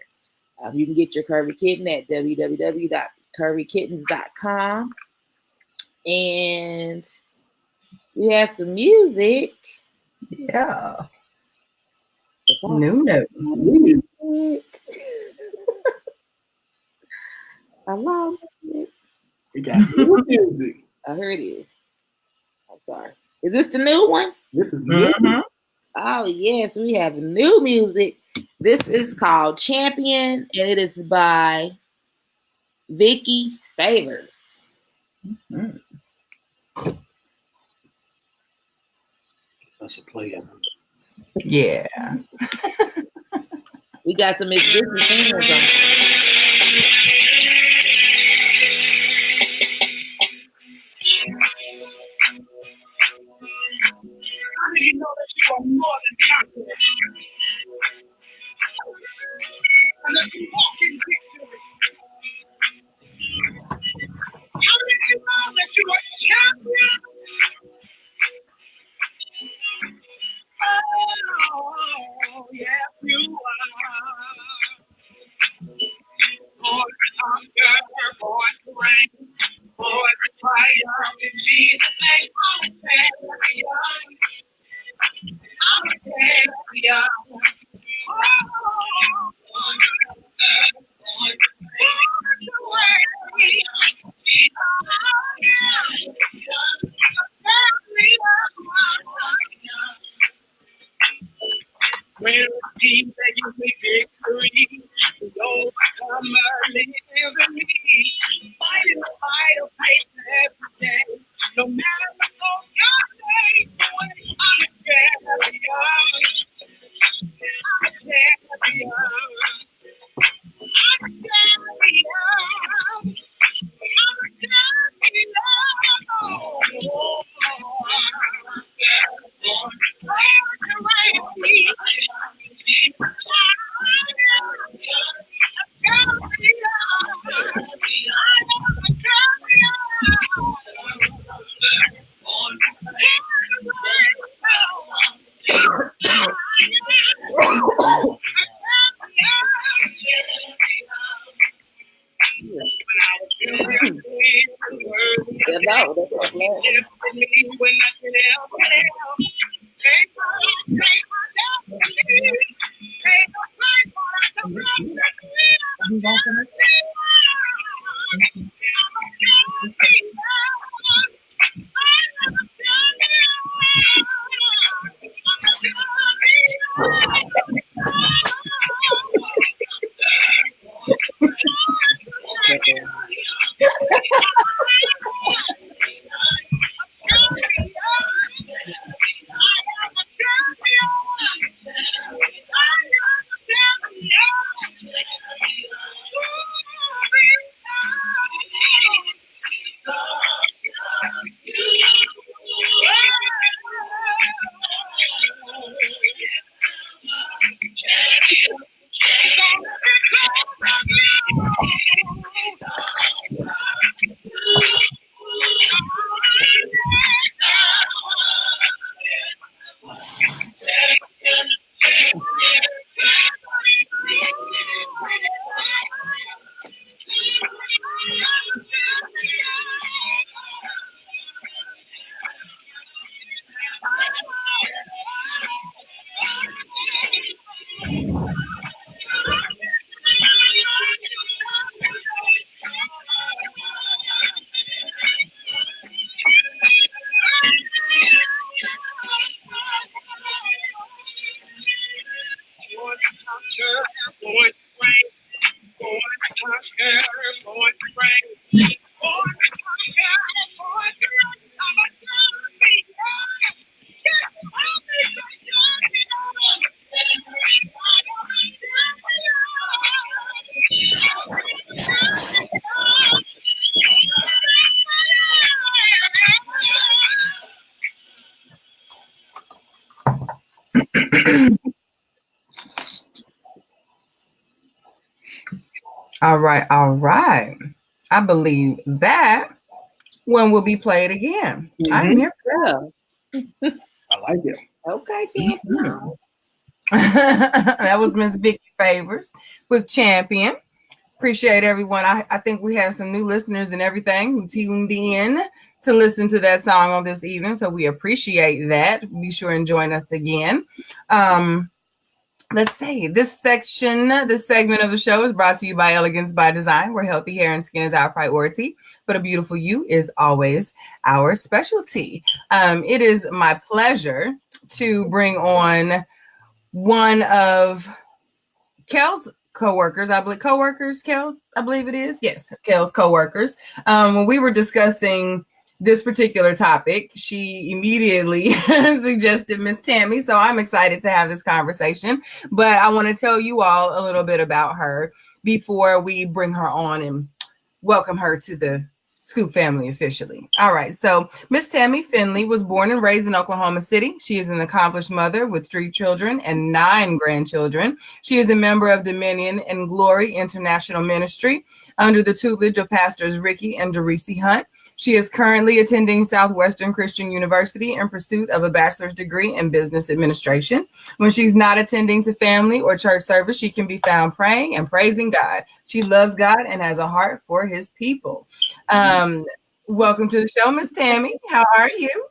You can get your Curvy Kitten at www.curvykittens.com. And we have some music. Yeah. Music. I lost it. We got new music. I heard it. I'm sorry. Is this the new one? This is new. Oh, yes. We have new music. This is called Champion, and it is by Vicky Favors. So I should play it. Yeah. We got some existing fans on. How do you know that you are more than confident? And that you walk in victory. How do you know that you are When he begging me victory, to overcome living me, fighting the fight of faith every day. No matter what goes your way, I'm a champion. I'm a champion. I'm a champion. I'm a Yeah, no, that's what I'm saying. All right, all right. I believe that one will be played again. I'm here for Yeah. I like it. Okay, champion. that. That was Miss Vicky Favors with Champion. Appreciate everyone. I think we have some new listeners and everything who tuned in to listen to that song on this evening. So we appreciate that. Be sure and join us again. Let's say this segment of the show is brought to you by Elegance by Design, where healthy hair and skin is our priority, but a beautiful you is always our specialty. It is my pleasure to bring on one of Kel's co-workers, I believe Kel's, I believe it is. Yes, Kel's co-workers. When we were discussing this particular topic, she immediately suggested Miss Tammy. So I'm excited to have this conversation. But I want to tell you all a little bit about her before we bring her on and welcome her to the Scoop family officially. All right. So Miss Tammy Finley was born and raised in Oklahoma City. She is an accomplished mother with 3 children and 9 grandchildren. She is a member of Dominion and Glory International Ministry under the tutelage of Pastors Ricky and Dorisi Hunt. She is currently attending Southwestern Christian University in pursuit of a bachelor's degree in business administration. When she's not attending to family or church service, she can be found praying and praising God. She loves God and has a heart for his people. Welcome to the show, Miss Tammy. How are you?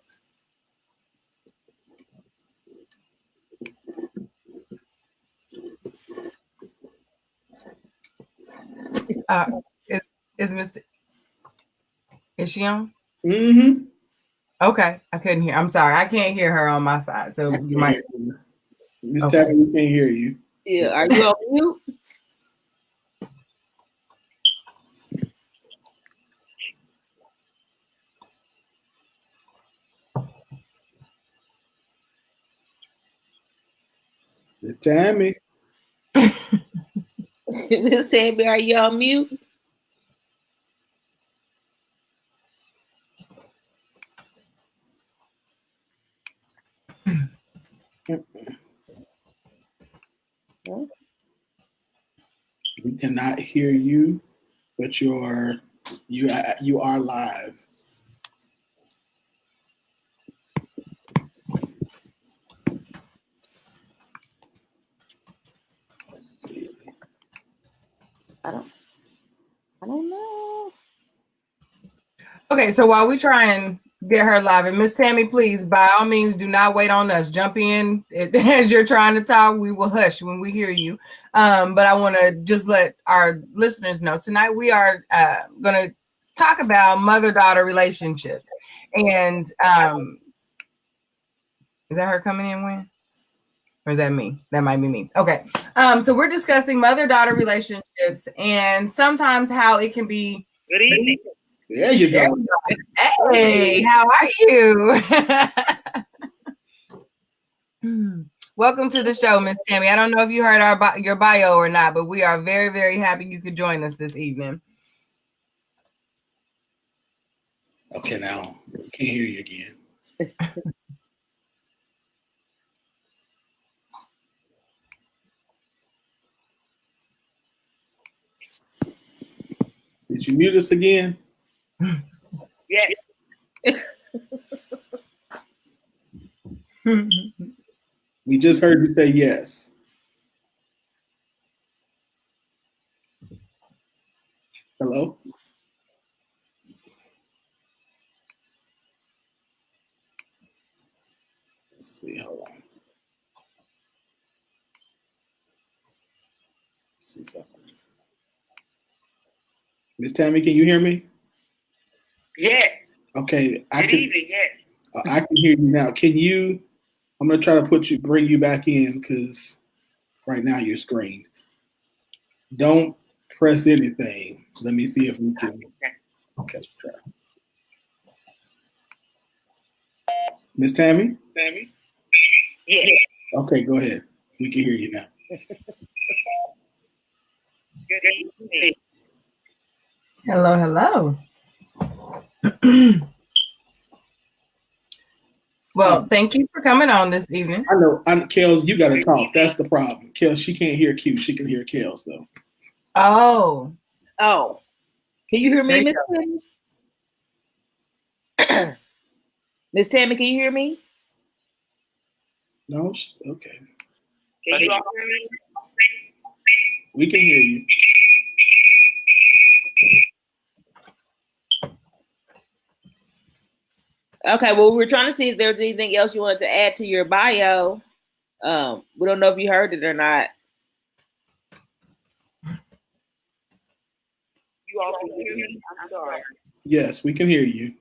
Is Miss? Is she on? Mm-hmm. Okay, I couldn't hear. I'm sorry, I can't hear her on my side. So you might. Miss Okay. Tammy, we can't hear you. Yeah, are you on mute? Miss Tammy. Miss Tammy, are you on mute? We cannot hear you, but you are live. Let's see. I don't know. Okay, so while we try and get her live, and Miss Tammy, please, by all means, do not wait on us. Jump in as you're trying to talk. We will hush when we hear you. But I want to just let our listeners know tonight we are going to talk about mother-daughter relationships. And is that her coming in, Wynn? Or is that me? That might be me. Okay. So we're discussing mother-daughter relationships and sometimes how it can be. Good evening. There you go. Hey, how are you? Welcome to the show, Miss Tammy. I don't know if you heard your bio or not, but we are very, very happy you could join us this evening. Okay, now can't hear you again. Did you mute us again? Yes. We just heard you say yes. Hello? Let's see, hold on. Let's see something. Miss Tammy, can you hear me? Yes. Okay, I Good can. evening. Yes. I can hear you now. Can you? I'm gonna try to bring you back in because right now you're screened. Don't press anything. Let me see if we can. Okay, let's try. Miss Tammy? Tammy? Yes. Okay, go ahead. We can hear you now. Good evening. Hello. Well, thank you for coming on this evening. I know. Kels, you got to talk. That's the problem. Kels, she can't hear Q. She can hear Kels, though. Oh. Can you hear me, There Miss Tammy? Miss Tammy, can you hear me? No? Okay. Can you all hear me? We can hear you. Okay, well, we were trying to see if there's anything else you wanted to add to your bio. We don't know if you heard it or not. You all can hear me? I'm sorry. Yes, we can hear you.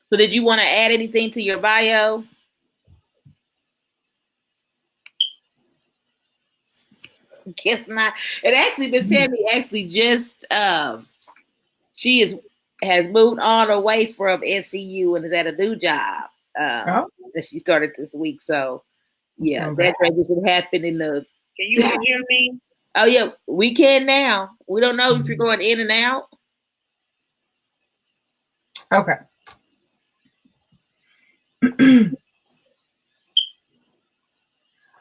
So did you want to add anything to your bio? Guess not. And actually, Miss Tammy actually just has moved on away from SCU and is at a new job that she started this week. So yeah, that transition happened in the. Can you all hear me? Oh yeah, we can now. We don't know if you're going in and out. Okay.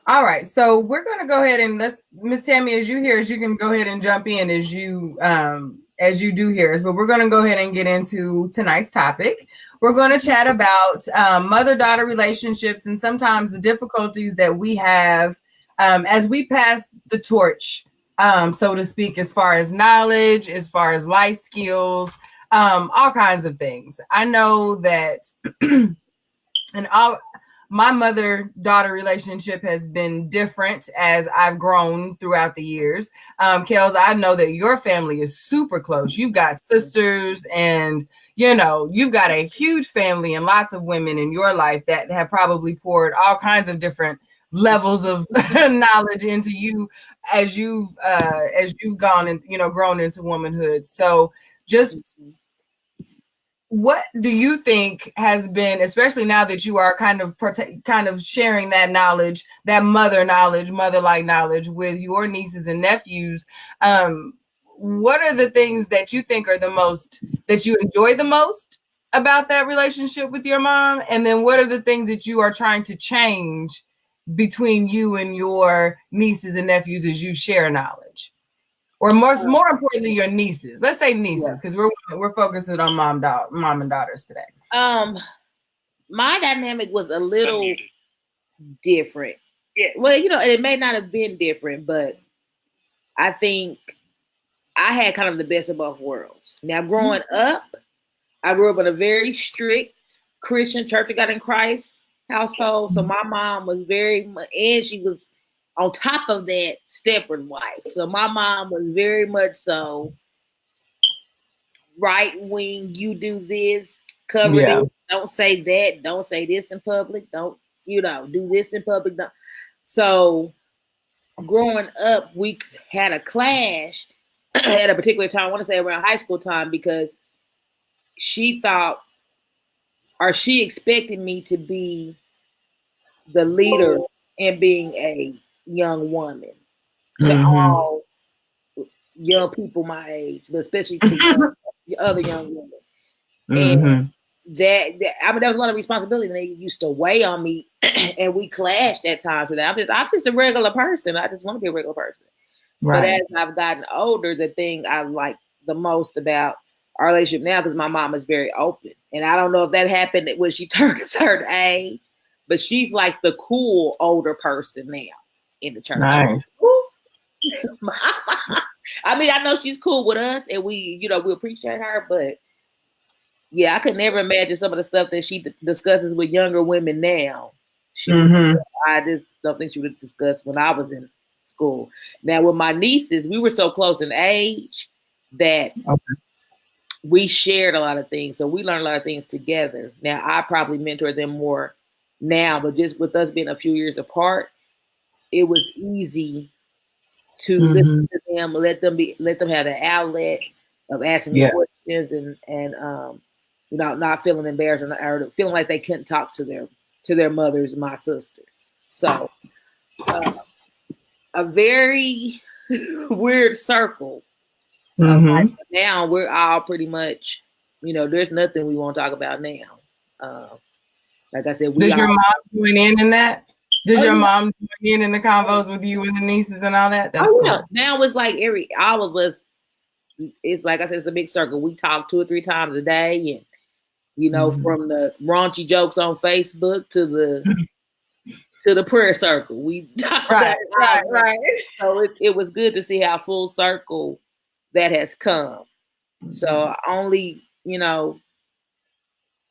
All right, so we're going to go ahead and Miss Tammy, as you hear us, you can go ahead and jump in as you do hear us. But we're going to go ahead and get into tonight's topic. We're going to chat about mother-daughter relationships and sometimes the difficulties that we have as we pass the torch, so to speak, as far as knowledge, as far as life skills, all kinds of things. I know that, and my mother-daughter relationship has been different as I've grown throughout the years. Kels, I know that your family is super close. You've got sisters and, you know, you've got a huge family and lots of women in your life that have probably poured all kinds of different levels of knowledge into you as you've gone and, you know, grown into womanhood. So just what do you think has been, especially now that you are kind of sharing that knowledge, that mother-like knowledge with your nieces and nephews? What are the things that you think are the most, that you enjoy the most about that relationship with your mom? And then what are the things that you are trying to change between you and your nieces and nephews as you share knowledge? Or more importantly, your nieces. Let's say nieces, because we're focusing on mom and daughters today. My dynamic was a little different. Yeah. Well, you know, it may not have been different, but I think I had kind of the best of both worlds. Now, growing up, I grew up in a very strict Christian Church of God in Christ household. So my mom was and she was on top of that stepford wife. So my mom was very much so right wing. You do this, cover this, don't say that, don't say this in public, don't, you know, do this in public. Don't. So growing up, we had a clash at a particular time. I want to say around high school time, because she thought, or she expected me to be the leader in being a young woman to all young people my age, but especially to other young women. And that I mean, there was a lot of responsibility, and they used to weigh on me, and we clashed at times with that. I'm just a regular person. I just want to be a regular person. Right. But as I've gotten older, the thing I like the most about our relationship now, because my mom is very open, and I don't know if that happened when she turned a certain age, but she's like the cool older person now in the church. Nice. I mean, I know she's cool with us, and we appreciate her, but yeah, I could never imagine some of the stuff that she discusses with younger women now. I just don't think she would have discussed when I was in school. Now, with my nieces, we were so close in age that we shared a lot of things. So we learned a lot of things together. Now, I probably mentor them more now, but just with us being a few years apart, it was easy to listen to them, let them have the outlet of asking me questions and not feeling embarrassed or feeling like they couldn't talk to their mothers, my sisters. So a very weird circle. Now we're all pretty much, there's nothing we won't talk about now. Like I said, does your mom join in that? Does your mom join in the convos with you and the nieces and all that? That's cool. Yeah. Now it's like all of us. It's like I said, it's a big circle. We talk 2 or 3 times a day, and from the raunchy jokes on Facebook to the prayer circle, we talk right. So it was good to see how full circle that has come. So only,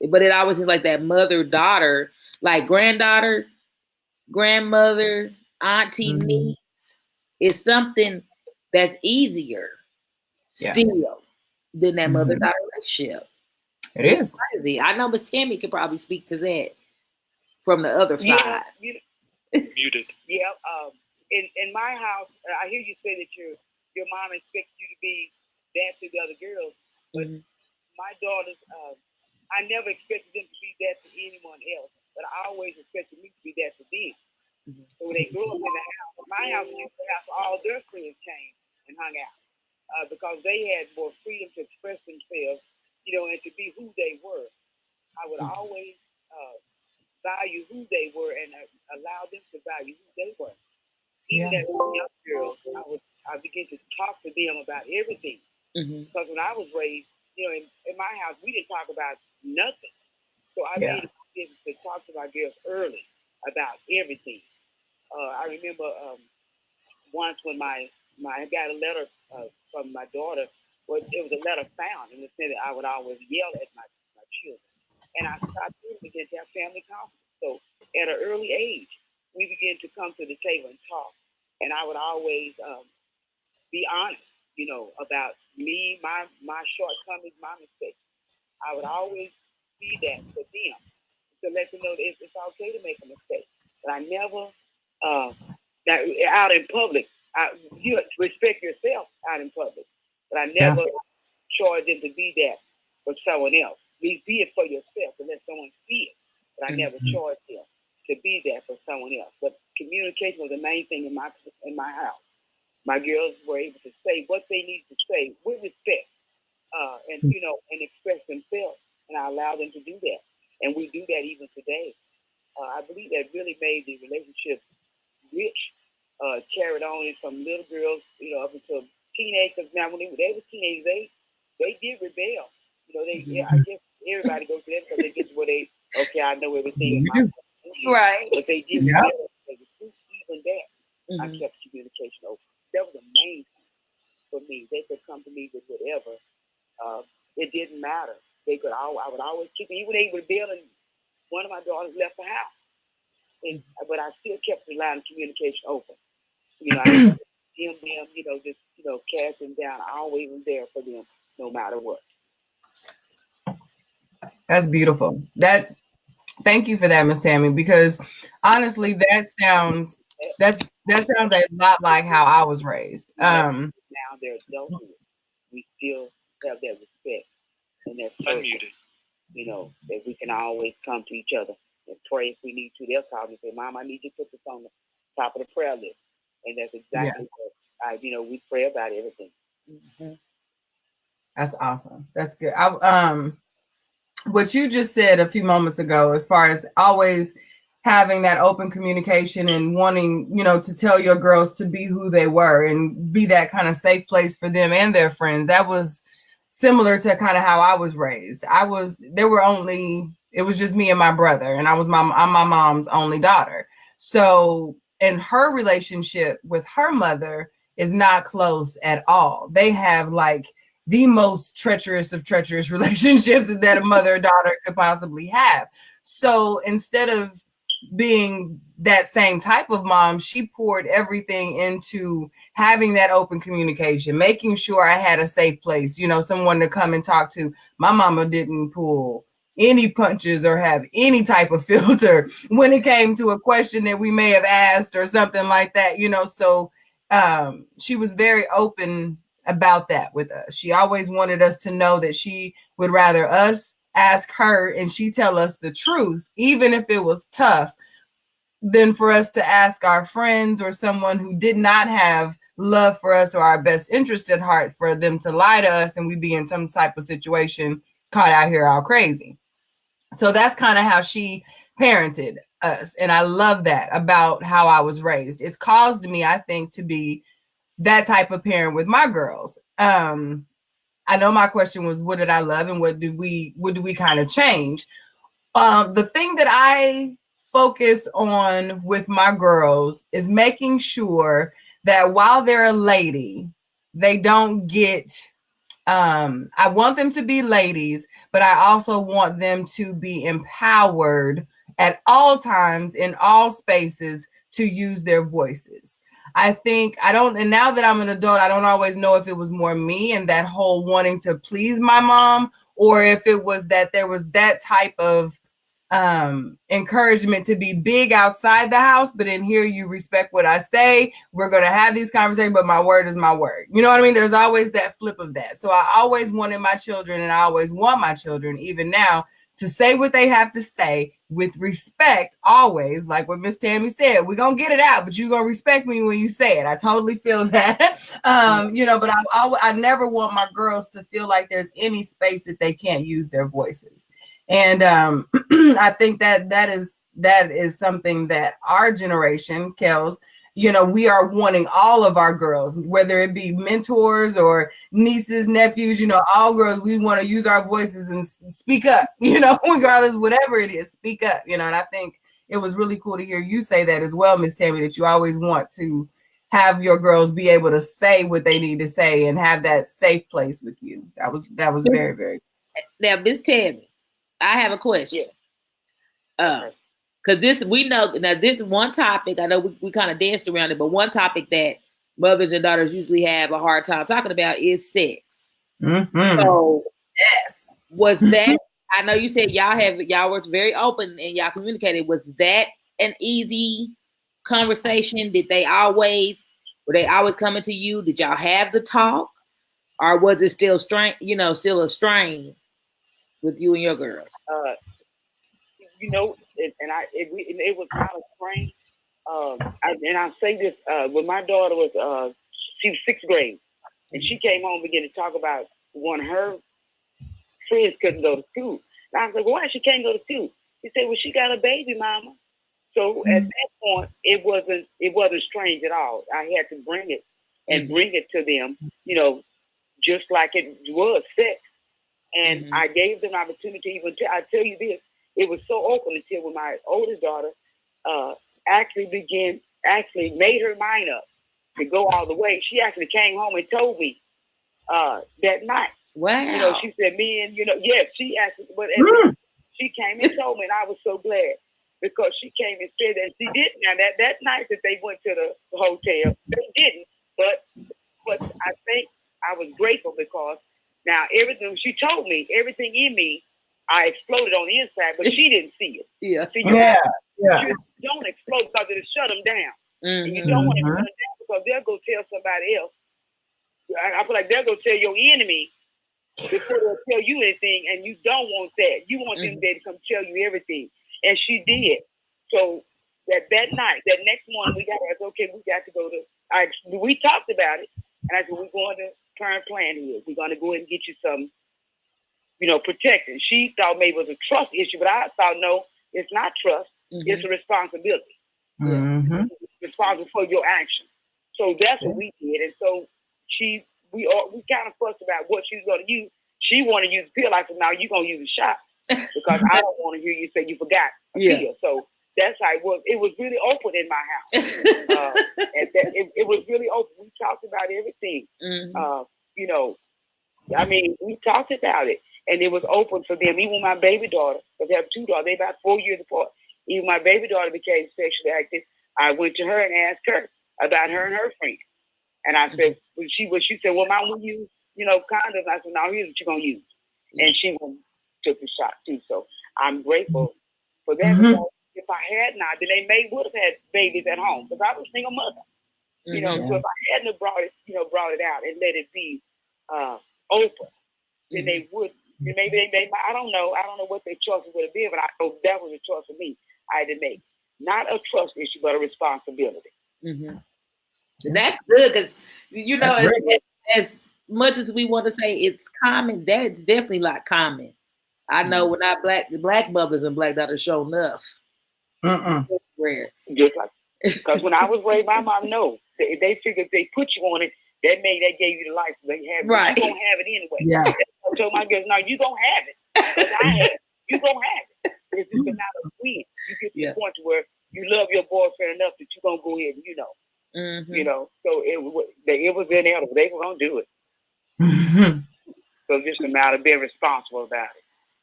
but it always is like that mother-daughter, like granddaughter, grandmother, auntie, niece. It's something that's easier still than that mother-daughter relationship. It is. Crazy. I know Miss Tammy could probably speak to that from the other side. Muted. Yeah. In my house, I hear you say that your mom expects you to be that to the other girls, but my daughters, I never expected them to be that to anyone else, but I always expected me to be that to them. So when they grew up in the house, my house used to have all their friends came and hung out because they had more freedom to express themselves, and to be who they were. I would always value who they were and allow them to value who they were. Even as young girls, I began to talk to them about everything. Because when I was raised, in my house, we didn't talk about nothing. So I made it to talk to my girls early about everything. I remember once when I got a letter from my daughter. Well, it was a letter found, and it said that I would always yell at my children. And I stopped doing it to have family conflict. So at an early age, we began to come to the table and talk. And I would always be honest, you know, about me, my shortcomings, my mistakes. I would always be that for them to let them know that it's okay to make a mistake. But I never, out in public, you respect yourself out in public. But I never charged them to be that for someone else. Be it for yourself to let someone see it. But I never charged them to be that for someone else. But communication was the main thing in my house. My girls were able to say what they needed to say with respect, and you know, and express themselves. And I allowed them to do that, and we do that even today. I believe that really made the relationship rich. Carried on from little girls, you know, up until teenagers. Now, when they were teenagers, they did rebel. You know, I guess everybody goes through that because they get to where they, okay, I know everything. Right. But they did rebel. Even that, I kept communication open. That was the main thing for me. They could come to me with whatever. It didn't matter. I would always keep it. Even when they rebelled and one of my daughters left the house. But I still kept the line of communication open. You know, I didn't them, you know, just, you know, cast them down. I always was there for them, no matter what. That's beautiful. Thank you for that, Miss Tammy, because honestly, that sounds a lot like how I was raised. Now they're adulthood. We still have that respect and that unmuted. You know, that we can always come to each other and pray if we need to. They'll call me and say, Mom, I need you to put this on the top of the prayer list. And that's exactly what we pray about everything. That's awesome. That's good. What you just said a few moments ago, as far as always having that open communication and wanting, you know, to tell your girls to be who they were and be that kind of safe place for them and their friends. That was similar to kind of how I was raised. It was just me and my brother, and I'm my mom's only daughter. So, and her relationship with her mother is not close at all. They have like the most treacherous of treacherous relationships that a mother and daughter could possibly have. So instead of being that same type of mom, she poured everything into having that open communication, making sure I had a safe place, you know, someone to come and talk to. My mama didn't pull any punches or have any type of filter when it came to a question that we may have asked or something like that, you know. So she was very open about that with us. She always wanted us to know that she would rather us ask her and she tell us the truth, even if it was tough, than for us to ask our friends or someone who did not have love for us or our best interest at heart for them to lie to us and we be in some type of situation caught out here all crazy. So that's kind of how she parented us. And I love that about how I was raised. It's caused me, I think, to be that type of parent with my girls. I know my question was, what did I love and what do we kind of change? The thing that I focus on with my girls is making sure that while they're a lady, they don't get I want them to be ladies, but I also want them to be empowered at all times in all spaces to use their voices. I think and now that I'm an adult, I don't always know if it was more me and that whole wanting to please my mom, or if it was that there was that type of encouragement to be big outside the house, but in here you respect what I say. We're going to have these conversations, but my word is my word. You know what I mean? There's always that flip of that. So I always wanted my children, and I always want my children, even now, to say what they have to say with respect, always. Like what Miss Tammy said, we're going to get it out, but you're going to respect me when you say it. I totally feel that. But I never want my girls to feel like there's any space that they can't use their voices. And I think that is something that our generation, Kels, you know, we are wanting all of our girls, whether it be mentors or nieces, nephews, you know, all girls, we want to use our voices and speak up, you know, regardless, whatever it is, speak up, you know. And I think it was really cool to hear you say that as well, Miss Tammy, that you always want to have your girls be able to say what they need to say and have that safe place with you. That was very, very. Now, Miss Tammy, I have a question. Yeah. because this, we know, now this one topic, I know we kind of danced around it, but one topic that mothers and daughters usually have a hard time talking about is sex. Mm-hmm. So, yes. Was that, I know you said y'all were very open and y'all communicated. Was that an easy conversation? Were they always coming to you? Did y'all have the talk? Or was it still still a strain with you and your girls? It was not a strain. I say this, when my daughter was, she was 6th grade, and she came home and began to talk about one of her friends couldn't go to school. And I was like, why she can't go to school? She said, well, she got a baby, mama. So at that point, it wasn't strange at all. I had to bring it and bring it to them, just like it was sex. And I gave them opportunity. I tell you this, it was so open until when my oldest daughter actually made her mind up to go all the way. She actually came home and told me that night. Wow. She said, me and, yes, she actually, but she came and told me, and I was so glad because she came and said that she didn't. Now, that night that they went to the hotel, they didn't, but I think I was grateful because now everything, she told me, everything in me, I exploded on the inside, but she didn't see it. Yeah. See, you don't explode because it'll shut them down. And you don't want to shut them down because they'll go tell somebody else. I feel like they'll go tell your enemy before they'll tell you anything, and you don't want that. You want them to come tell you everything. And she did. So that night, that next morning, we got to go to, we talked about it, and I said, we're going to turn plan here. We're going to go ahead and get you some, protection. She thought maybe it was a trust issue, but I thought, no, it's not trust. It's a responsibility. It's responsible for your action. So that's what we did. And so we kind of fussed about what she was going to use. She wanted to use a pill. I said, no, you're going to use a shot because I don't want to hear you say you forgot a pill. So that's how it was. It was really open in my house. It was really open. We talked about everything. We talked about it. And it was open for them. Even my baby daughter, because they have 2 daughters, they're about 4 years apart. Even my baby daughter became sexually active. I went to her and asked her about her and her friend. And I said, she said, well, Mom, will you, condoms? I said, no, here's what you're going to use. And she took the shot too. So I'm grateful for that. Because if I had not, then they would have had babies at home because I was a single mother. So if I hadn't brought it out and let it be open, then they would. Maybe they I don't know what their choices would have been, but I know that was a choice for me. I had to make not a trust issue, but a responsibility. And that's good because as much as we want to say it's common, that's definitely not common. I know when our black mothers and black daughters show enough. It's rare. Just like because when I was raised, my mom they figured if they put you on it, that gave you the license. They have right. You gonna have it anyway. Yeah. I told my girls, no, you gonna have it. I have it. You gonna have it. It's just a matter of when you get to the point to where you love your boyfriend enough that you're gonna go ahead and So it was inevitable. They were gonna do it. So just a matter of being responsible about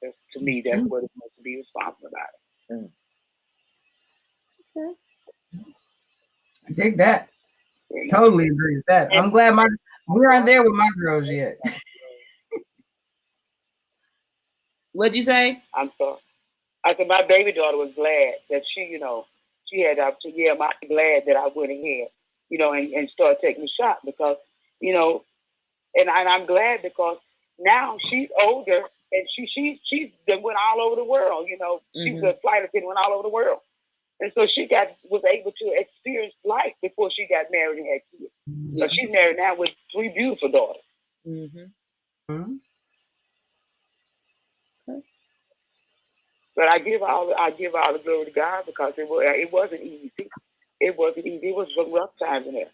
it. To me, that's what it's supposed to be, responsible about it. Okay. I dig that. Totally agree with that. I'm glad we aren't there with my girls yet. What'd you say? I'm sorry. I said my baby daughter was glad that she had the opportunity. Yeah, I'm glad that I went ahead, and started taking the shot because, and I'm glad because now she's older and she's went all over the world. She's a flight attendant, went all over the world. And so she was able to experience life before she got married and had kids. So she's married now with 3 beautiful daughters. But I give all the glory to God because it wasn't easy. It wasn't easy. It was some rough times in there.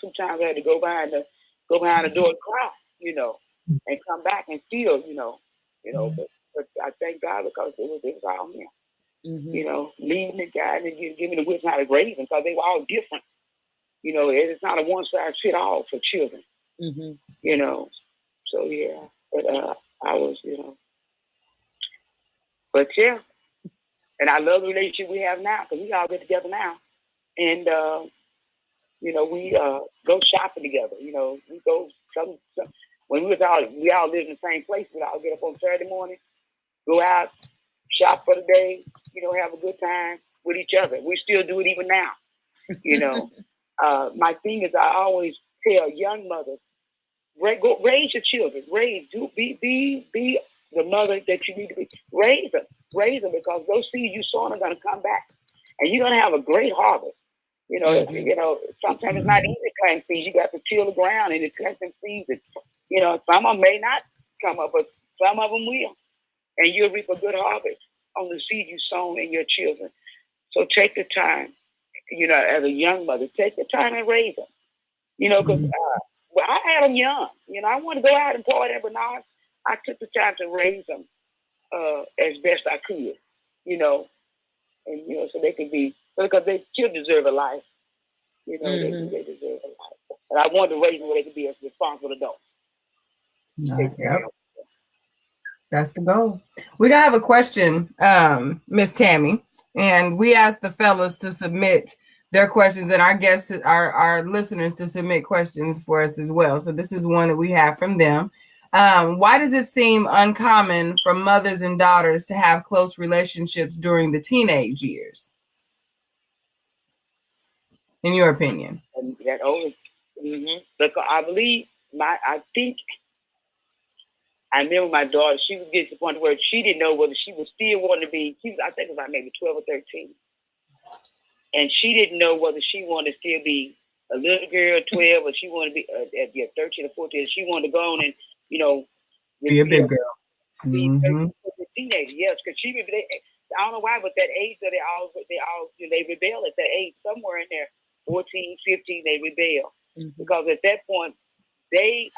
Sometimes I had to go behind the door and cry, and come back and feel, But I thank God because it was all Him. Leading and guiding and giving the wisdom how to raise them because they were all different. It's not a one size fit all for children. So yeah, but I was, but yeah, And I love the relationship we have now because we all get together now. And, we go shopping together. We go when we all live in the same place. We all get up on Saturday morning, go out, shop for the day, have a good time with each other. We still do it even now. My thing is I always tell young mothers, raise your children. Be the mother that you need to be. Raise them because those seeds you sown are going to come back, and you're going to have a great harvest. Sometimes it's not easy to plant seeds. You got to till the ground and plant some seeds. Some of them may not come up, but some of them will, and you'll reap a good harvest on the seed you sown in your children. So take the time, as a young mother, take the time and raise them. Because I had them young. I wanted to go out and party, but now I took the time to raise them as best I could. So they can be, because they still deserve a life. They deserve a life. And I wanted to raise them where they could be as responsible adults. Yep. That's the goal. We gotta have a question, Miss Tammy, and we asked the fellas to submit their questions and our guests, our listeners, to submit questions for us as well. So this is one that we have from them. Why does it seem uncommon for mothers and daughters to have close relationships during the teenage years? In your opinion? And that always, because I remember my daughter, she was getting to the point where she didn't know whether she was still wanting to be, I think about maybe 12 or 13. And she didn't know whether she wanted to still be a little girl, 12, or she wanted to be at 13 or 14. She wanted to go on and, be a big girl. Be a teenager, yes, because I don't know why, but that age that they rebel at that age, somewhere in there, 14, 15, they rebel. Because at that point, they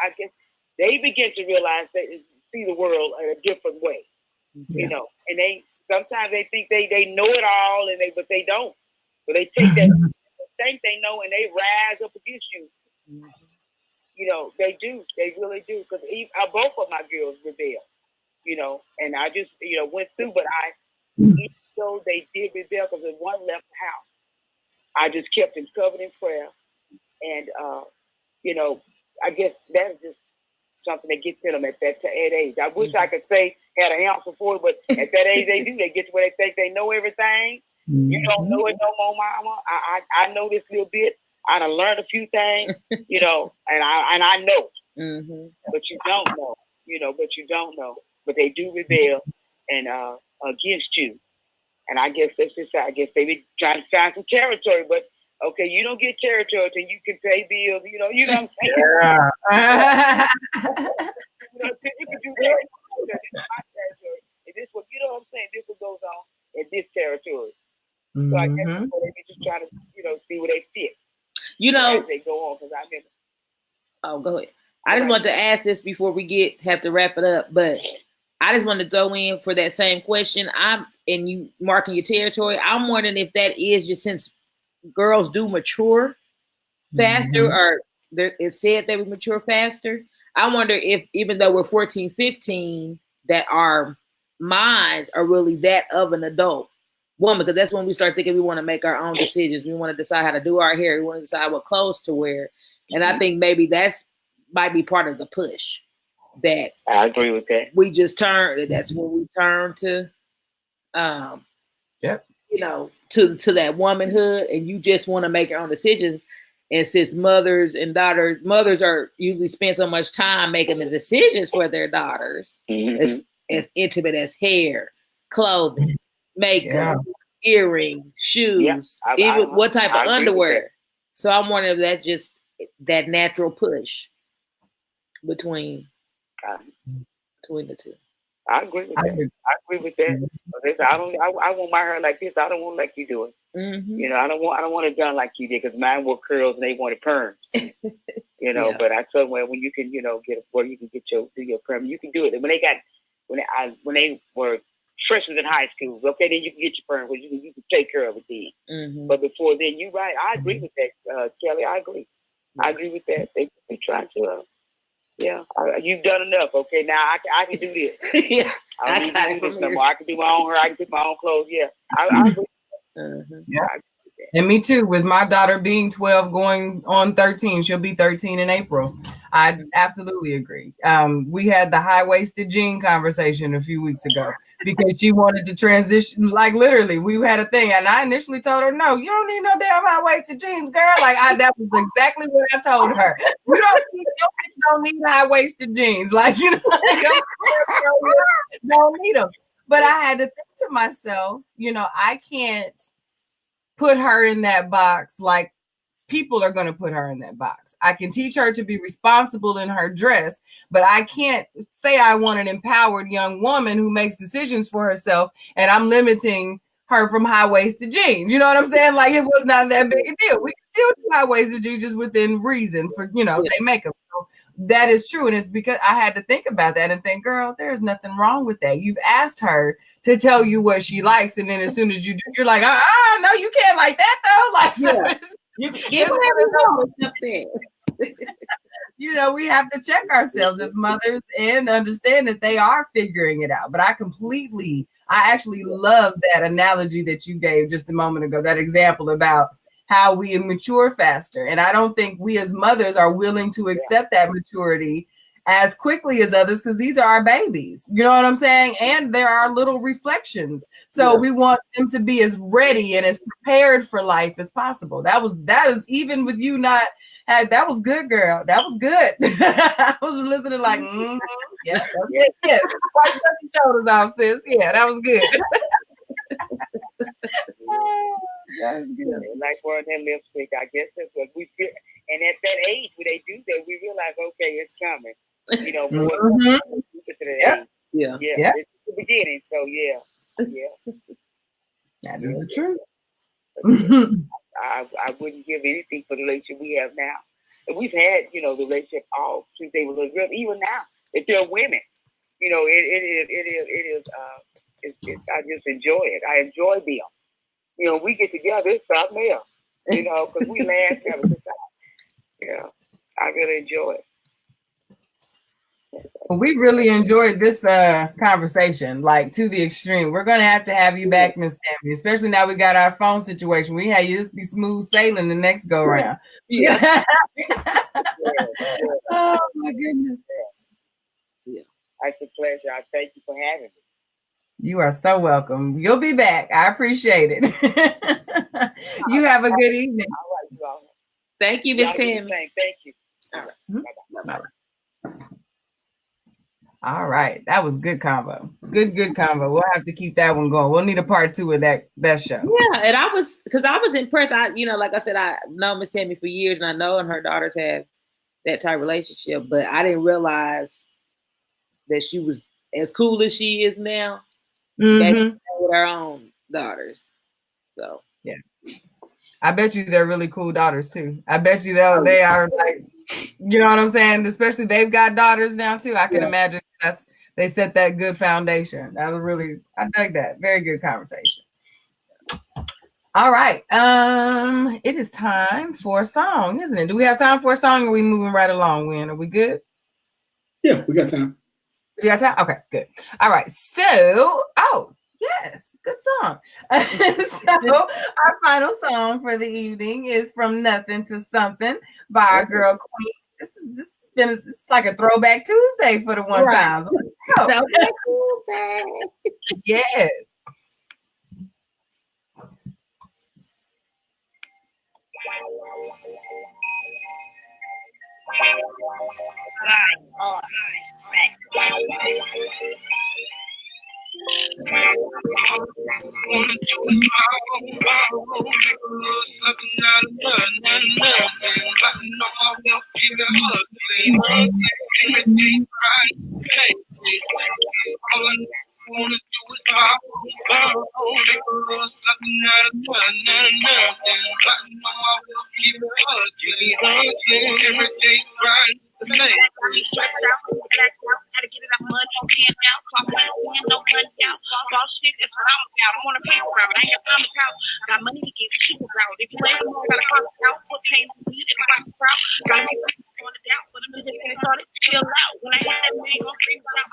begin to realize see the world in a different way, and sometimes they think they know it all, but they don't. So they take that think they know and they rise up against you. They do. They really do. Because both of my girls rebel, and I just, went through, but even though they did rebel, because when one left the house, I just kept them covered in prayer. And, I guess that's just something that gets to them at that age. I wish I could say had an answer for it, but at that age they do. They get to where they think they know everything. You don't know it no more, mama. I know this little bit. I done learned a few things, and I know. But you don't know. But they do rebel and against you. And I guess that's just, they be trying to find some territory, but okay, you don't get territory till you can pay bills, you know what I'm saying? Yeah. You can do that. This is my territory. And this what I'm saying, this what goes on in this territory. So I guess they just try to, see where they fit. As they go on, because I never. Oh, go ahead. I just wanted to ask this before we have to wrap it up, but I just wanted to throw in for that same question. And you marking your territory. I'm wondering if that is just since girls do mature faster, or it's said they would mature faster. I wonder if even though we're 14, 15, that our minds are really that of an adult woman, because that's when we start thinking we want to make our own decisions. We want to decide how to do our hair. We want to decide what clothes to wear. And I think maybe might be part of the push that I agree with that. We just that's when we turn to, to that womanhood, and you just want to make your own decisions. And since mothers are usually spend so much time making the decisions for their daughters, as intimate as hair, clothing, makeup, earrings, shoes, even what type of underwear. So I'm wondering if that's just that natural push between the two. I agree with that. I agree with that. I want my hair like this. I don't want like you do it. I don't want it done like you did, because mine were curls and they wanted perms. But I told them, well, when you can, get where you can do your perm, you can do it. When they were freshmen in high school, okay, then you can get your perm, because you can take care of it then. But before then, you're right. I agree with that, Kelly. I agree. I agree with that. They trying to Yeah, you've done enough. Okay, now I can do this. Yeah, I don't need to do this no more. I can do my own hair. I can pick my own clothes. Yeah, I yeah. And me too, with my daughter being 12 going on 13. She'll be 13 in April. I absolutely agree. We had the high-waisted jean conversation a few weeks ago because she wanted to transition. Like literally, we had a thing, and I initially told her, "No, you don't need no damn high-waisted jeans, girl." Like that was exactly what I told her. You don't need high-waisted jeans. Like don't need them. But I had to think to myself, I can't put her in that box like people are going to put her in that box. I can teach her to be responsible in her dress, but I can't say I want an empowered young woman who makes decisions for herself and I'm limiting her from high-waisted jeans. You know what I'm saying? Like it was not that big a deal. We can still do high-waisted jeans just within reason for, they make them. So that is true. And it's because I had to think about that and think, girl, there's nothing wrong with that. You've asked her to tell you what she likes. And then as soon as you do, you're like, no, you can't like that though. Like, so you give her something. We have to check ourselves as mothers and understand that they are figuring it out. But I actually love that analogy that you gave just a moment ago, that example about how we mature faster. And I don't think we as mothers are willing to accept that maturity as quickly as others because these are our babies. You know what I'm saying? And there are little reflections. So we want them to be as ready and as prepared for life as possible. That is even with you not. That was good, girl. That was good. I was listening like, yes. Wipe your shoulders off, sis. Yeah, that was good. That was good. Like wearing that lipstick, I guess that's what we feel. And at that age, when they do that, we realize, okay, it's coming. More Yeah. It's the beginning. So yeah. That is the truth. I wouldn't give anything for the relationship we have now. And we've had, the relationship all since they were little girls, even now. If they're women, it is. I just enjoy it. I enjoy them. We get together, it's something else. Because we laugh and have a good time. Yeah, I really enjoy it. Well, we really enjoyed this conversation, like to the extreme. We're going to have you back, Miss Tammy, especially now we got our phone situation. We had you just be smooth sailing the next go round. Yeah. Oh, my goodness. Yeah. It's a pleasure. I thank you for having me. You are so welcome. You'll be back. I appreciate it. You have a good evening. All right, you all. Thank you, Miss Tammy. Thank you. All right. Mm-hmm. Bye-bye. All right. That was good combo. Good combo. We'll have to keep that one going. We'll need a part 2 of that show. Yeah. And I was impressed. Like I said, I know Miss Tammy for years and I know and her daughters have that type of relationship, but I didn't realize that she was as cool as she is now with her own daughters. So yeah. I bet you they're really cool daughters too. I bet you they are like, you know what I'm saying? Especially they've got daughters now too. I can imagine they set that good foundation. That was really, I dug that. Very good conversation. All right. It is time for a song, isn't it? Do we have time for a song or are we moving right along, Win? Are we good? Yeah, we got time. You got time? Okay, good. All right. So, yes, good song. So our final song for the evening is From Nothing to Something by our girl Queen. It's like a throwback Tuesday for the one time. Tuesday. Yes. chill out. When I had that thing on free, but I'm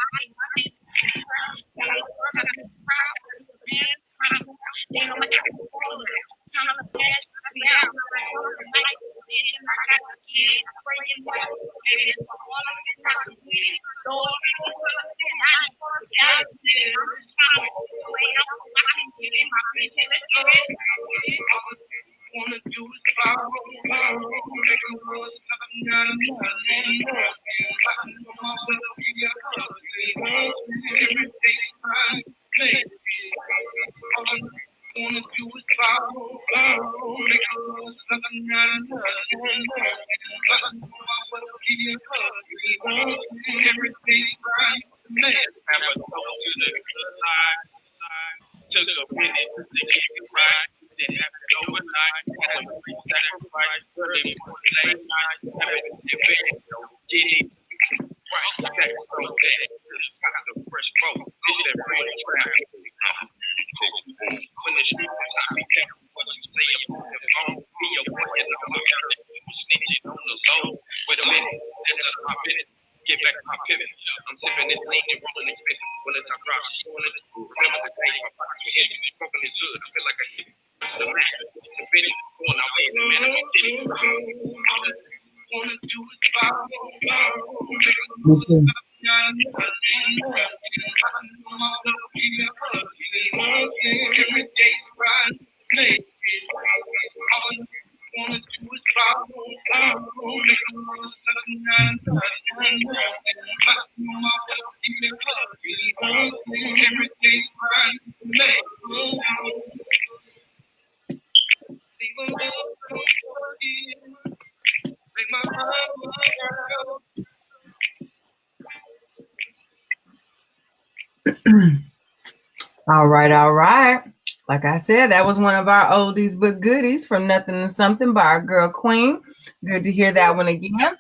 All right, all right. Like I said, that was one of our oldies but goodies from Nothing to Something by our girl Queen. Good to hear that one again.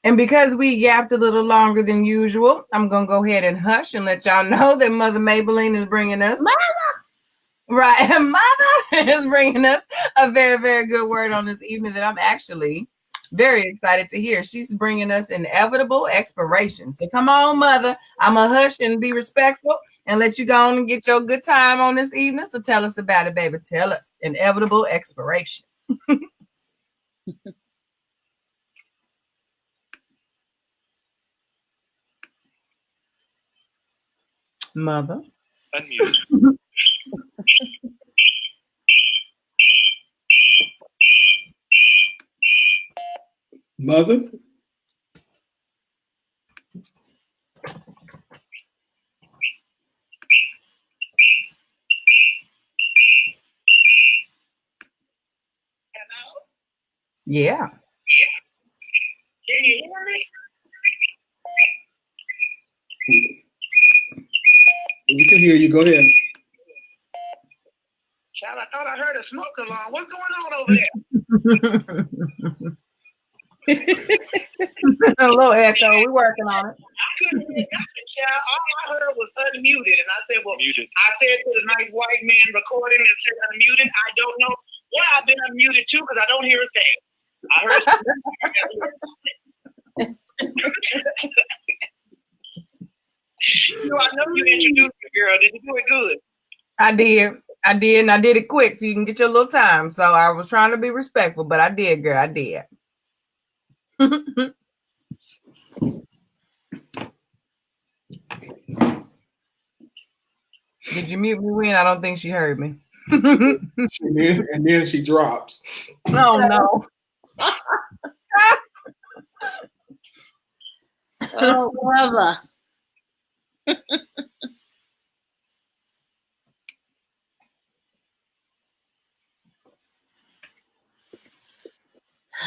And because we yapped a little longer than usual, I'm going to go ahead and hush and let y'all know that Mother Maybelline is bringing us... Right, Mother is bringing us a very, very good word on this evening that I'm actually very excited to hear. She's bringing us inevitable expiration. So come on, Mother. I'm going to hush and be respectful and let you go on and get your good time on this evening. So tell us about it, baby. Tell us. Inevitable expiration. Mother. Unmute. Mother? Yeah. Can you hear me? We can hear you. Go ahead. Child, I thought I heard a smoke alarm. What's going on over there? A little echo. We're working on it. I couldn't hear nothing, child. All I heard was unmuted. And I said, well, muted. I said to the nice white man recording and said unmuted. I don't know why I've been unmuted too because I don't hear a thing. I heard I know you introduced me, girl. Did you do it good? I did, and I did it quick so you can get your little time. So I was trying to be respectful, but I did, girl. I did. Did you mute me, Win? I don't think she heard me. And then she drops. Oh, no. Oh, brother.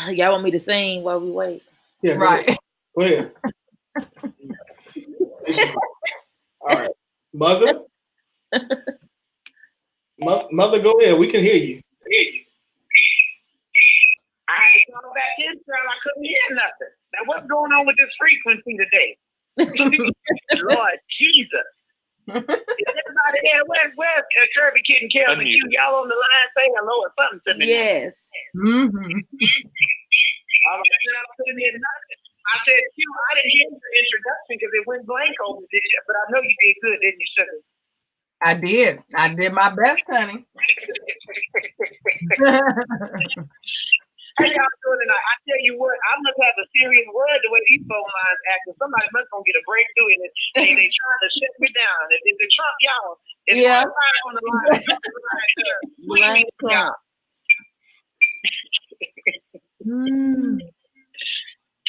Y'all want me to sing while we wait? Yeah, right. Go ahead. All right. Mother? Mother, go ahead. We can hear you. I had to call back in, girl. I couldn't hear nothing. Now, what's going on with this frequency today? Lord Jesus. Is everybody there? Where's Kirby Kid and Kelvin Q? Y'all on the line say hello or something to me. Yes. Mm-hmm. I couldn't hear nothing. I said, Q, I didn't hear your introduction because it went blank over this year, but I know you did good, didn't you, sugar? I did. I did my best, honey. How y'all doing tonight? I tell you what, I must have a serious word the way these phone lines acting. Somebody must gonna get a breakthrough in it. And they trying to shut me down. If the Trump, y'all, if Yeah. somebody on the line, Blame Trump.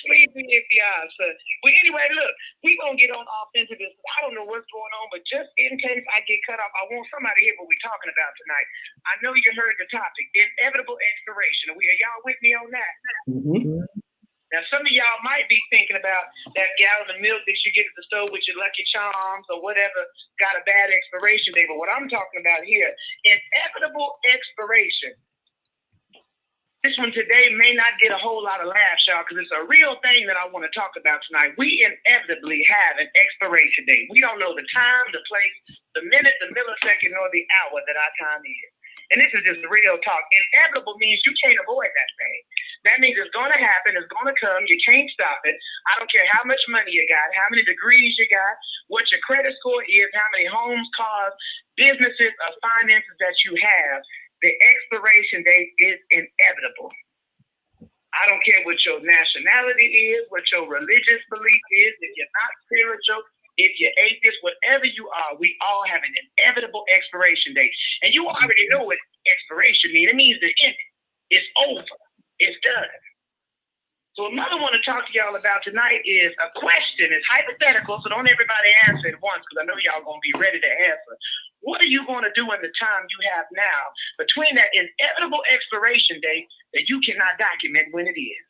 Please be if y'all, sir. Well, anyway, look, we're going to get on off into this. I don't know what's going on, but just in case I get cut off, I want somebody to hear what we're talking about tonight. I know you heard the topic, inevitable expiration. Are y'all with me on that? Mm-hmm. Now, some of y'all might be thinking about that gallon of milk that you get at the store with your Lucky Charms or whatever got a bad expiration date. But what I'm talking about here, inevitable expiration. This one today may not get a whole lot of laughs, y'all, because it's a real thing that I want to talk about tonight. We inevitably have an expiration date. We don't know the time, the place, the minute, the millisecond, or the hour that our time is. And this is just real talk. Inevitable means you can't avoid that thing. That means it's going to happen. It's going to come. You can't stop it. I don't care how much money you got, how many degrees you got, what your credit score is, how many homes, cars, businesses, or finances that you have. The expiration date is inevitable. I don't care what your nationality is, what your religious belief is, if you're not spiritual, if you're atheist, whatever you are, we all have an inevitable expiration date. And you already know what expiration means. It means the end. It's over. It's done. So another one to talk to y'all about tonight is a question. It's hypothetical, so don't everybody answer it once because I know y'all going to be ready to answer. What are you going to do in the time you have now between that inevitable expiration date that you cannot document when it is?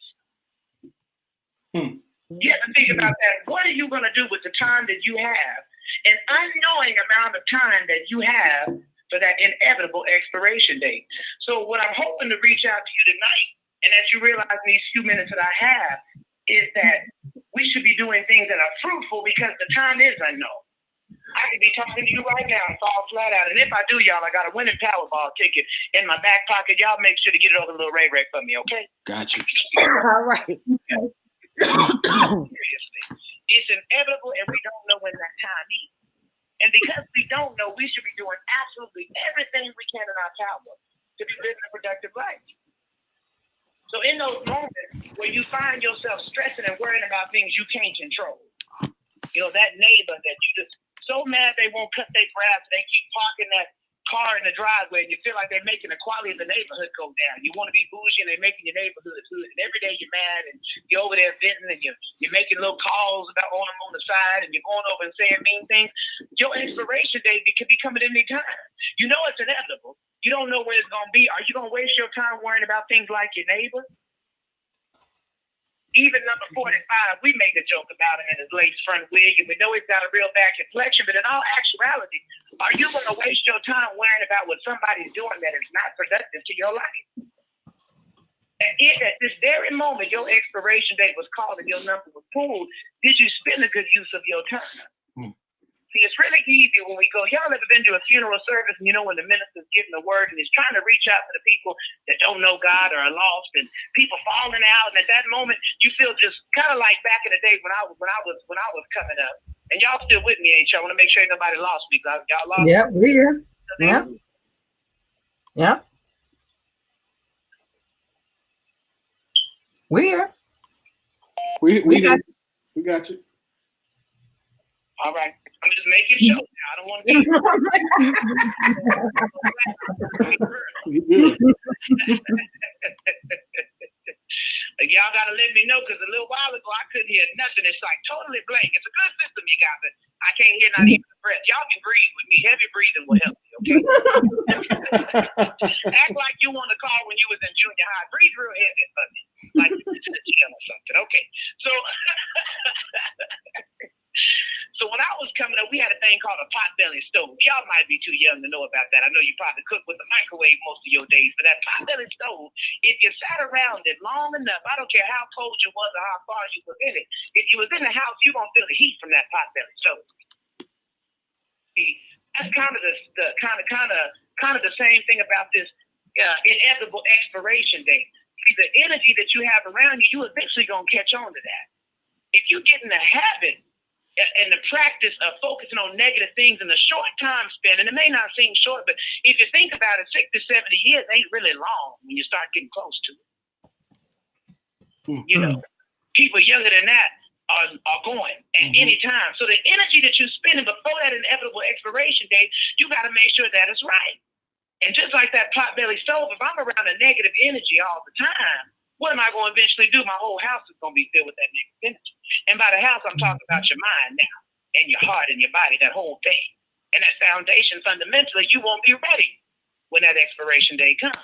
You have to think about that. What are you going to do with the time that you have? An unknowing amount of time that you have for that inevitable expiration date. So what I'm hoping to reach out to you tonight, and that you realize in these few minutes that I have, is that we should be doing things that are fruitful because the time is unknown. I could be talking to you right now and fall flat out. And if I do, y'all, I got a winning Powerball ticket in my back pocket. Y'all make sure to get it over to Little Ray Ray for me, okay? Got you. All right. Seriously. It's inevitable and we don't know when that time is. And because we don't know, we should be doing absolutely everything we can in our power to be living a productive life. So in those moments where you find yourself stressing and worrying about things you can't control, you know, that neighbor that you just so mad they won't cut their grass, they keep parking that car in the driveway, and you feel like they're making the quality of the neighborhood go down. You want to be bougie, and they're making your neighborhood good. And every day you're mad, and you're over there venting, and you're making little calls about on them on the side, and you're going over and saying mean things. Your expiration date could be coming at any time. You know it's inevitable. You don't know where it's going to be. Are you going to waste your time worrying about things like your neighbor? Even number 45, we make a joke about him in his lace front wig, and we know he's got a real bad complexion, but in all actuality, are you going to waste your time worrying about what somebody's doing that is not productive to your life? And at this very moment, your expiration date was called and your number was pulled. Did you spend a good use of your time? See, it's really easy when we go, y'all ever been to a funeral service and you know when the minister's giving the word and he's trying to reach out to the people that don't know God or are lost and people falling out, and at that moment you feel just kind of like back in the day when I was coming up. And y'all still with me, ain't y'all? I want to make sure ain't nobody lost me. Y'all lost me. Yeah, we're here. Yeah. Yeah. We're here. We got you. All right. I'm just making sure. I don't want to be. Y'all got to let me know because a little while ago I couldn't hear nothing. It's like totally blank. It's a good system you got, but I can't hear not even a breath. Y'all can breathe with me. Heavy breathing will help you, okay? Act like you on the car when you was in junior high. Breathe real heavy for me. Like you was in the gym or something. Okay. So when I was coming up, we had a thing called a potbelly stove. Y'all might be too young to know about that. I know you probably cook with a microwave most of your days, but that potbelly stove, if you sat around it long enough, I don't care how cold you was or how far you was in it, if you was in the house, you're going to feel the heat from that potbelly stove. See, that's kind of the same thing about this inevitable expiration date. See, the energy that you have around you, you eventually going to catch on to that. if you get in the habit and the practice of focusing on negative things in a short time span, and it may not seem short, but if you think about it, 60, 70 years ain't really long when you start getting close to it. You know, people younger than that are going at any time. So the energy that you're spending before that inevitable expiration date, you got to make sure that is right. And just like that potbelly stove, if I'm around a negative energy all the time, what am I going to eventually do? My whole house is going to be filled with that negative energy. And by the house, I'm talking about your mind now, and your heart and your body, that whole thing. And that foundation, fundamentally, you won't be ready when that expiration date comes.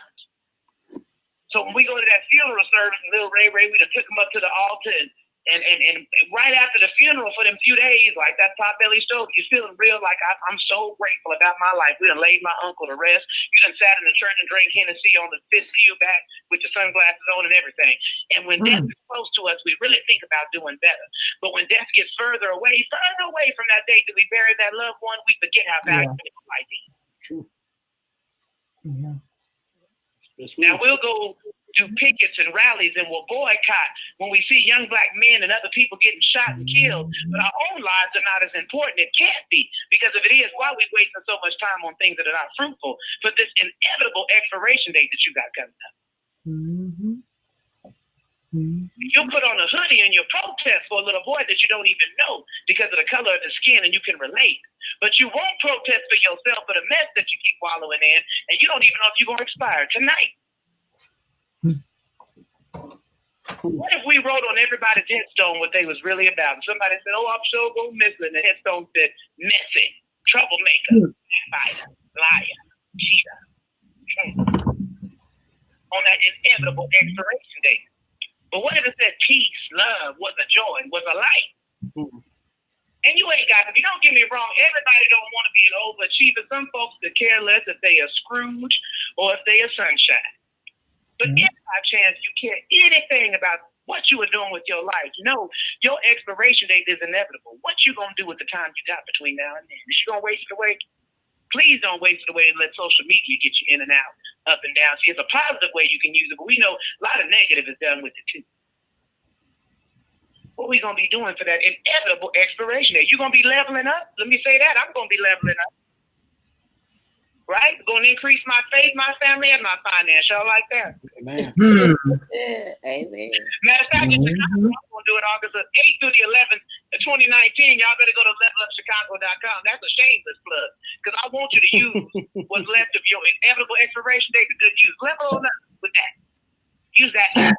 So when we go to that funeral service, and little Ray, we done took him up to the altar, and right after the funeral for them few days, like that potbelly stove, you feeling real like I'm so grateful about my life. We done laid my uncle to rest. You done sat in the church and drank Hennessy on the fifth pew back with your sunglasses on and everything. And when death is close to us, we really think about doing better. But when death gets further away from that date that we buried that loved one, we forget how valuable life is. True. Yeah. Now we'll go do pickets and rallies and we'll boycott when we see young black men and other people getting shot and killed, but our own lives are not as important. It can't be, because if it is, why are we wasting so much time on things that are not fruitful for this inevitable expiration date that you got coming up? You'll put on a hoodie and you'll protest for a little boy that you don't even know because of the color of the skin, and you can relate. But you won't protest for yourself for the mess that you keep wallowing in, and you don't even know if you're going to expire tonight. What if we wrote on everybody's headstone what they was really about? And somebody said, "Oh, I'm sure going to miss it." And the headstone said, "Messy, troublemaker, fighter, liar, cheater." On that inevitable expiration date. But what if it said peace, love, was a joy, was a light? And you ain't got to be, don't get me wrong, everybody don't want to be an overachiever. Some folks could care less if they are Scrooge or if they are Sunshine. But if by chance you care anything about what you are doing with your life, know your expiration date is inevitable. What you going to do with the time you got between now and then? Is you going to waste it away? Please don't waste it away and let social media get you in and out, up and down. See, it's a positive way you can use it, but we know a lot of negative is done with it too. What we going to be doing for that inevitable expiration date? You going to be leveling up? Let me say that. I'm going to be leveling up. Right? Going to increase my faith, my family, and my finance. Y'all like that? Amen. Amen. Matter of fact, I'm going to do it August 8th through the 11th of 2019. Y'all better go to levelupchicago.com. That's a shameless plug, because I want you to use what's left of your inevitable expiration date to good use. Level on up with that. Use that. That's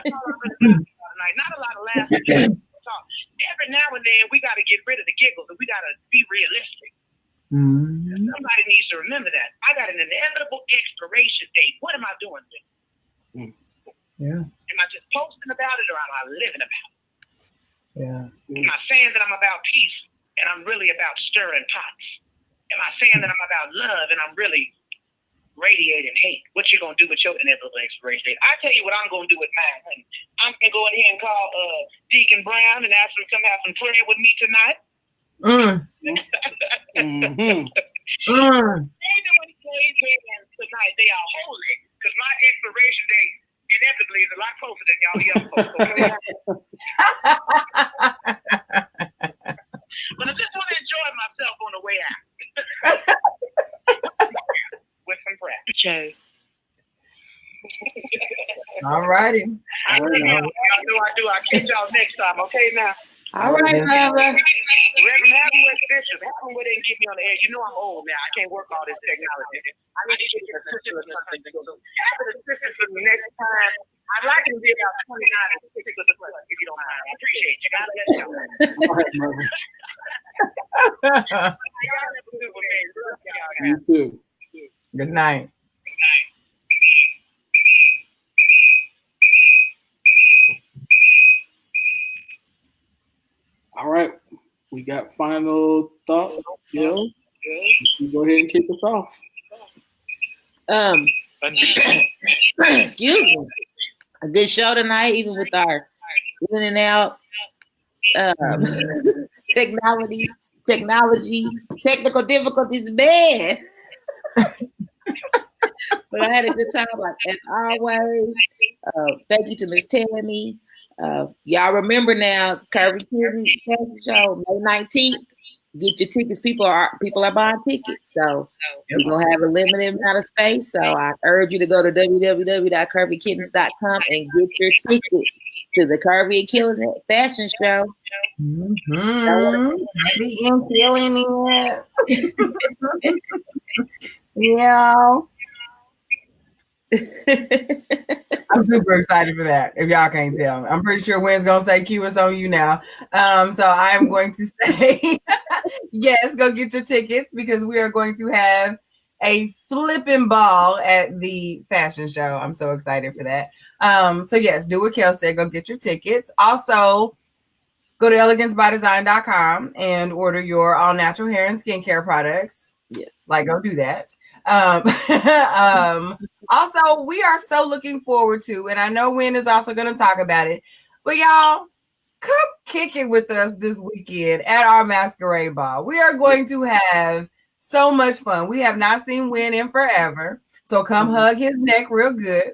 all I'm going to do tonight. Not a lot of laughing talk. Every now and then, we got to get rid of the giggles, and we got to be realistic. Somebody needs to remember that. I got an inevitable expiration date. What am I doing with it? Yeah. Am I just posting about it, or am I living about it? Yeah. Am I saying that I'm about peace and I'm really about stirring pots? Am I saying that I'm about love and I'm really radiating hate? What you gonna do with your inevitable expiration date? I tell you what I'm gonna do with mine, honey. I'm gonna go in here and call Deacon Brown and ask him to come have some prayer with me tonight. Maybe when he plays hands tonight, they are holy, because my expiration date inevitably is a lot closer than y'all young folks. But I just want to enjoy myself on the way out with some prayer. Okay. All righty. Y'all know I do. I'll catch y'all next time. Okay, now. All right, brother. Reverend, have him with Bishop. Have him with it and get me on the air. You know I'm old now. I can't work all this technology. I need to get an assistant or something to go. Have an assistant for the next time. I'd like it to be about 29 and 6 if you don't mind. I appreciate you. God bless you. All right, brother. Y'all have a good one, man. Love y'all. You too. Good night. Good night. All right. We got final thoughts. Jill, you go ahead and kick us off. Excuse me. A good show tonight, even with our in and out technology, technical difficulties, man. But I had a good time, like as always. Thank you to Miss Tammy. Y'all remember now, Curvy Kittens Fashion Show, May 19th. Get your tickets. People are buying tickets. So we're gonna have a limited amount of space. So I urge you to go to www.curvykittens.com and get your ticket to the Curvy and Killing It Fashion Show. Killing it. Yeah. I'm super excited for that. If y'all can't tell, I'm pretty sure Wynn's gonna say, "Q, it's on you now." So I'm going to say, yes, go get your tickets because we are going to have a flipping ball at the fashion show. I'm so excited for that. So yes, do what Kel said. Go get your tickets. Also, go to elegancebydesign.com and order your all natural hair and skincare products. Yes, go do that. Also, we are so looking forward to, and I know Wynn is also going to talk about it, but y'all come kick it with us this weekend at our masquerade ball. We are going to have so much fun. We have not seen Wynn in forever, so come hug his neck real good.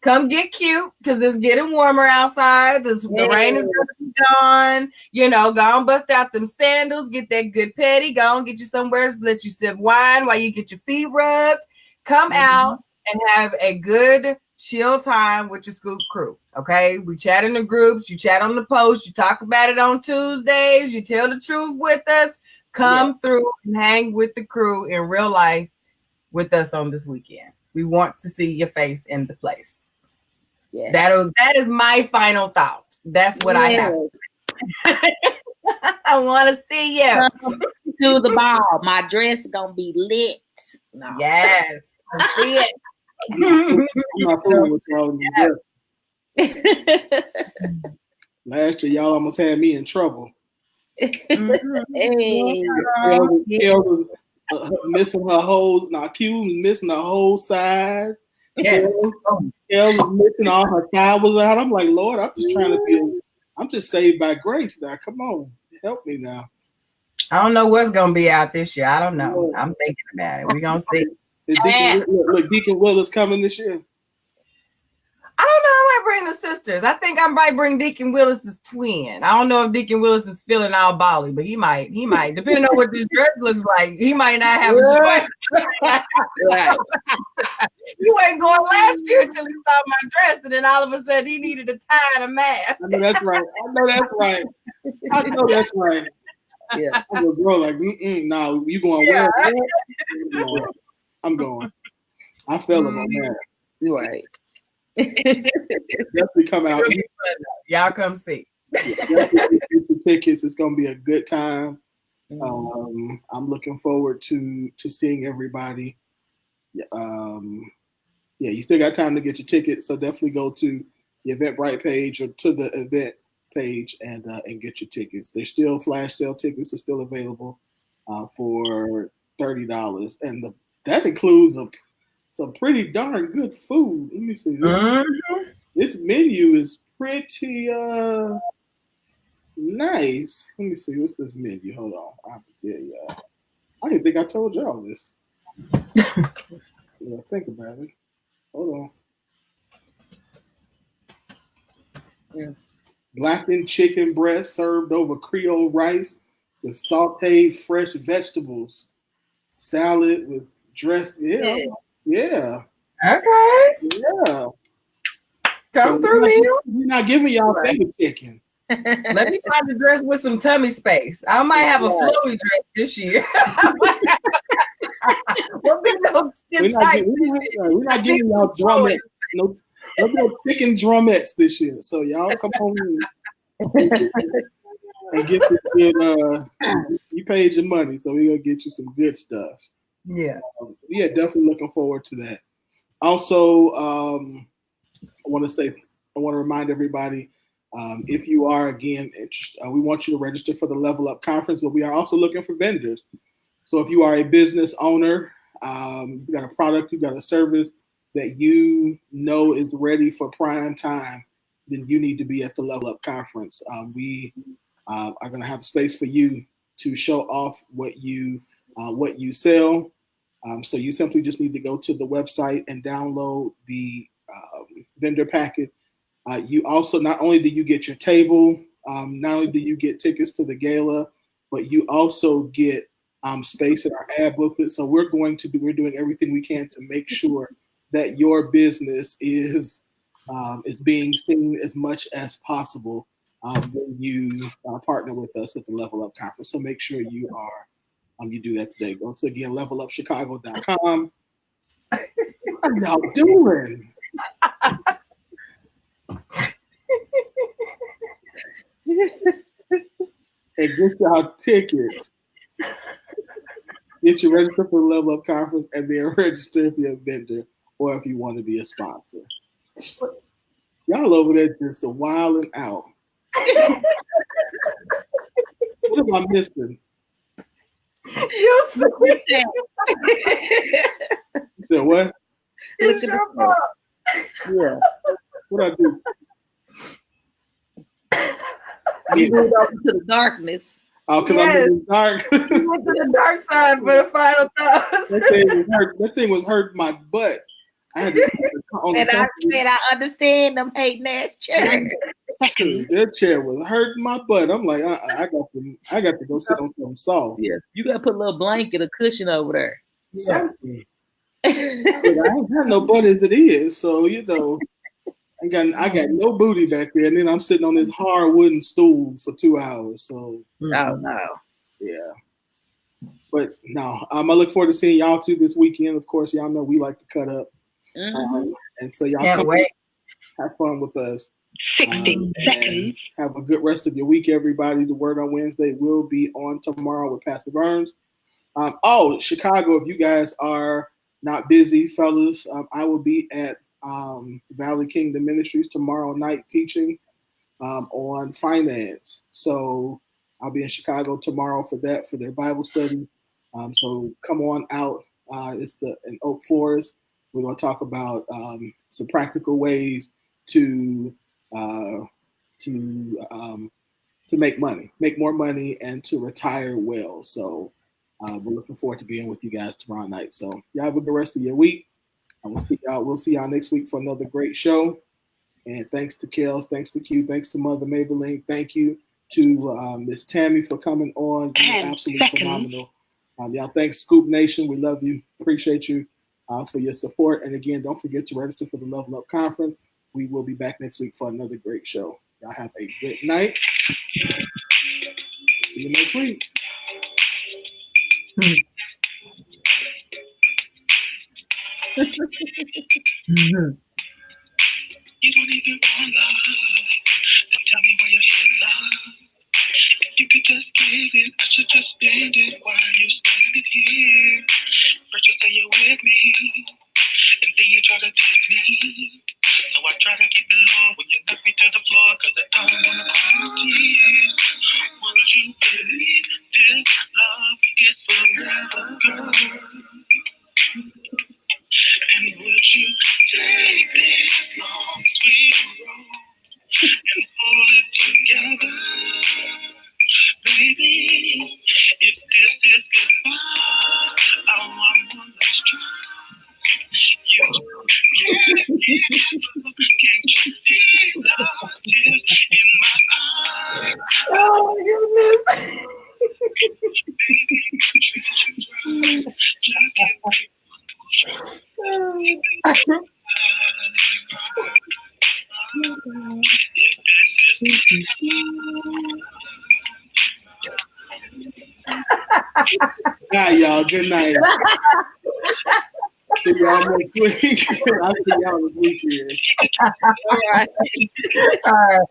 Come get cute because it's getting warmer outside. The rain is going to be gone. Go and bust out them sandals. Get that good petty. Go and get you somewhere to let you sip wine while you get your feet rubbed. Come out and have a good chill time with your Scoop crew. Okay? We chat in the groups. You chat on the post. You talk about it on Tuesdays. You tell the truth with us. Come through and hang with the crew in real life with us on this weekend. We want to see your face in the place. Yeah. That is my final thought. That's what I have. I want to see you to the ball. My dress is gonna be lit. No. Yes, I see it. I'm not fooling with y'all. Last year, y'all almost had me in trouble. Hey. Kel was missing her whole. Q was missing her whole side. Yes. Kel was missing all her thigh was out. I'm like, Lord, I'm just trying to be. I'm just saved by grace now. Come on, help me now. I don't know what's gonna be out this year. I don't know. I'm thinking about it. We're gonna see. Deacon Willis coming this year. I don't know. I might bring the sisters. I think I might bring Deacon Willis's twin. I don't know if Deacon Willis is feeling all bally, but he might. Depending on what this dress looks like, he might not have a choice. Right. You ain't going last year until he saw my dress, and then all of a sudden he needed a tie and a mask. I know that's right. Yeah, I'm gonna go like, no, you going well? I'm going. I feel him on that. You're right. Definitely come out. Y'all come see. Definitely get your tickets. It's gonna be a good time. I'm looking forward to seeing everybody. You still got time to get your tickets, so definitely go to the Eventbrite page or to the event page and get your tickets. There's still flash sale tickets are still available for $30, and that includes some pretty darn good food. Let me see. This menu is pretty nice. Let me see. What's this menu? Hold on. I have to tell y'all. I didn't think I told y'all this. Think about it. Hold on. Yeah. Blackened chicken breast served over Creole rice with sauteed fresh vegetables. Salad with dressed. Yeah. Okay. Yeah. Come through me. We're not giving y'all finger chicken. Let me find the dress with some tummy space. I might have a flowy dress this year. We're not giving y'all drumettes. No chicken drumettes this year. So y'all come on in and get this good. You paid your money, so we're gonna get you some good stuff. Yeah. Definitely looking forward to that. Also, I want to remind everybody, if you are again interested, we want you to register for the Level Up Conference, but we are also looking for vendors. So if you are a business owner, you got a product, you got a service that you know is ready for prime time, then you need to be at the Level Up Conference. We are going to have space for you to show off what you sell. So you simply just need to go to the website and download the vendor packet. You also, not only do you get your table, not only do you get tickets to the gala, but you also get space in our ad booklet. So we're doing everything we can to make sure that your business is being seen as much as possible when you partner with us at the Level Up Conference. So make sure you do that today. Go to, again, levelupchicago.com. What are y'all doing? And get y'all tickets. Get you registered for the Level Up Conference, and then register if you're a vendor or if you want to be a sponsor. Y'all over there just wilding out. What am I missing? You said what? It's your fault. Yeah. What I do? You moved off into the darkness. Oh, because I'm in the dark. You went to the dark side for the final thoughts. That thing was hurting my butt. I had to I said, I understand them hating ass chairs. That chair was hurting my butt. I'm like, I got to go sit on something soft. Yeah, you got to put a little blanket, a cushion over there. Exactly. I ain't got no butt as it is, so I got no booty back there, and then I'm sitting on this hard wooden stool for 2 hours. So, oh no, yeah. But no, I look forward to seeing y'all too this weekend. Of course, y'all know we like to cut up, and so y'all Can't wait. Have fun with us. 16 seconds. Have a good rest of your week, everybody. The Word on Wednesday will be on tomorrow with Pastor Burns. Chicago, if you guys are not busy, fellas, I will be at Valley Kingdom Ministries tomorrow night teaching on finance. So I'll be in Chicago tomorrow for their Bible study. So come on out. It's in Oak Forest. We're going to talk about some practical ways to make more money, and to retire well. So we're looking forward to being with you guys tomorrow night. So y'all have a good rest of your week. We'll see y'all next week for another great show. And thanks to Kels, thanks to Q, thanks to Mother Maybelline. Thank you to Miss Tammy for coming on. You're absolutely phenomenal. Y'all, thanks Scoop Nation. We love you. Appreciate you for your support. And again, don't forget to register for the Level Up Conference. We will be back next week for another great show. Y'all have a good night. See you next week. You don't even want love. Then tell me why you're here, love. If you could just give it, I should just spend it while you're standing here. First you say you're with me, and then you try to take me. So I try to keep it low when you knock me to the floor, cause I don't wanna cry tears. Would you believe this love is forever, girl? And would you take this long, sweet road and hold it together? Baby, if this is goodbye, I want one last try. You can't you see the tears in my eyes? Oh my goodness. Baby, just like Hi, y'all. Good night. See y'all next week. I'll see y'all this weekend. all right. All right.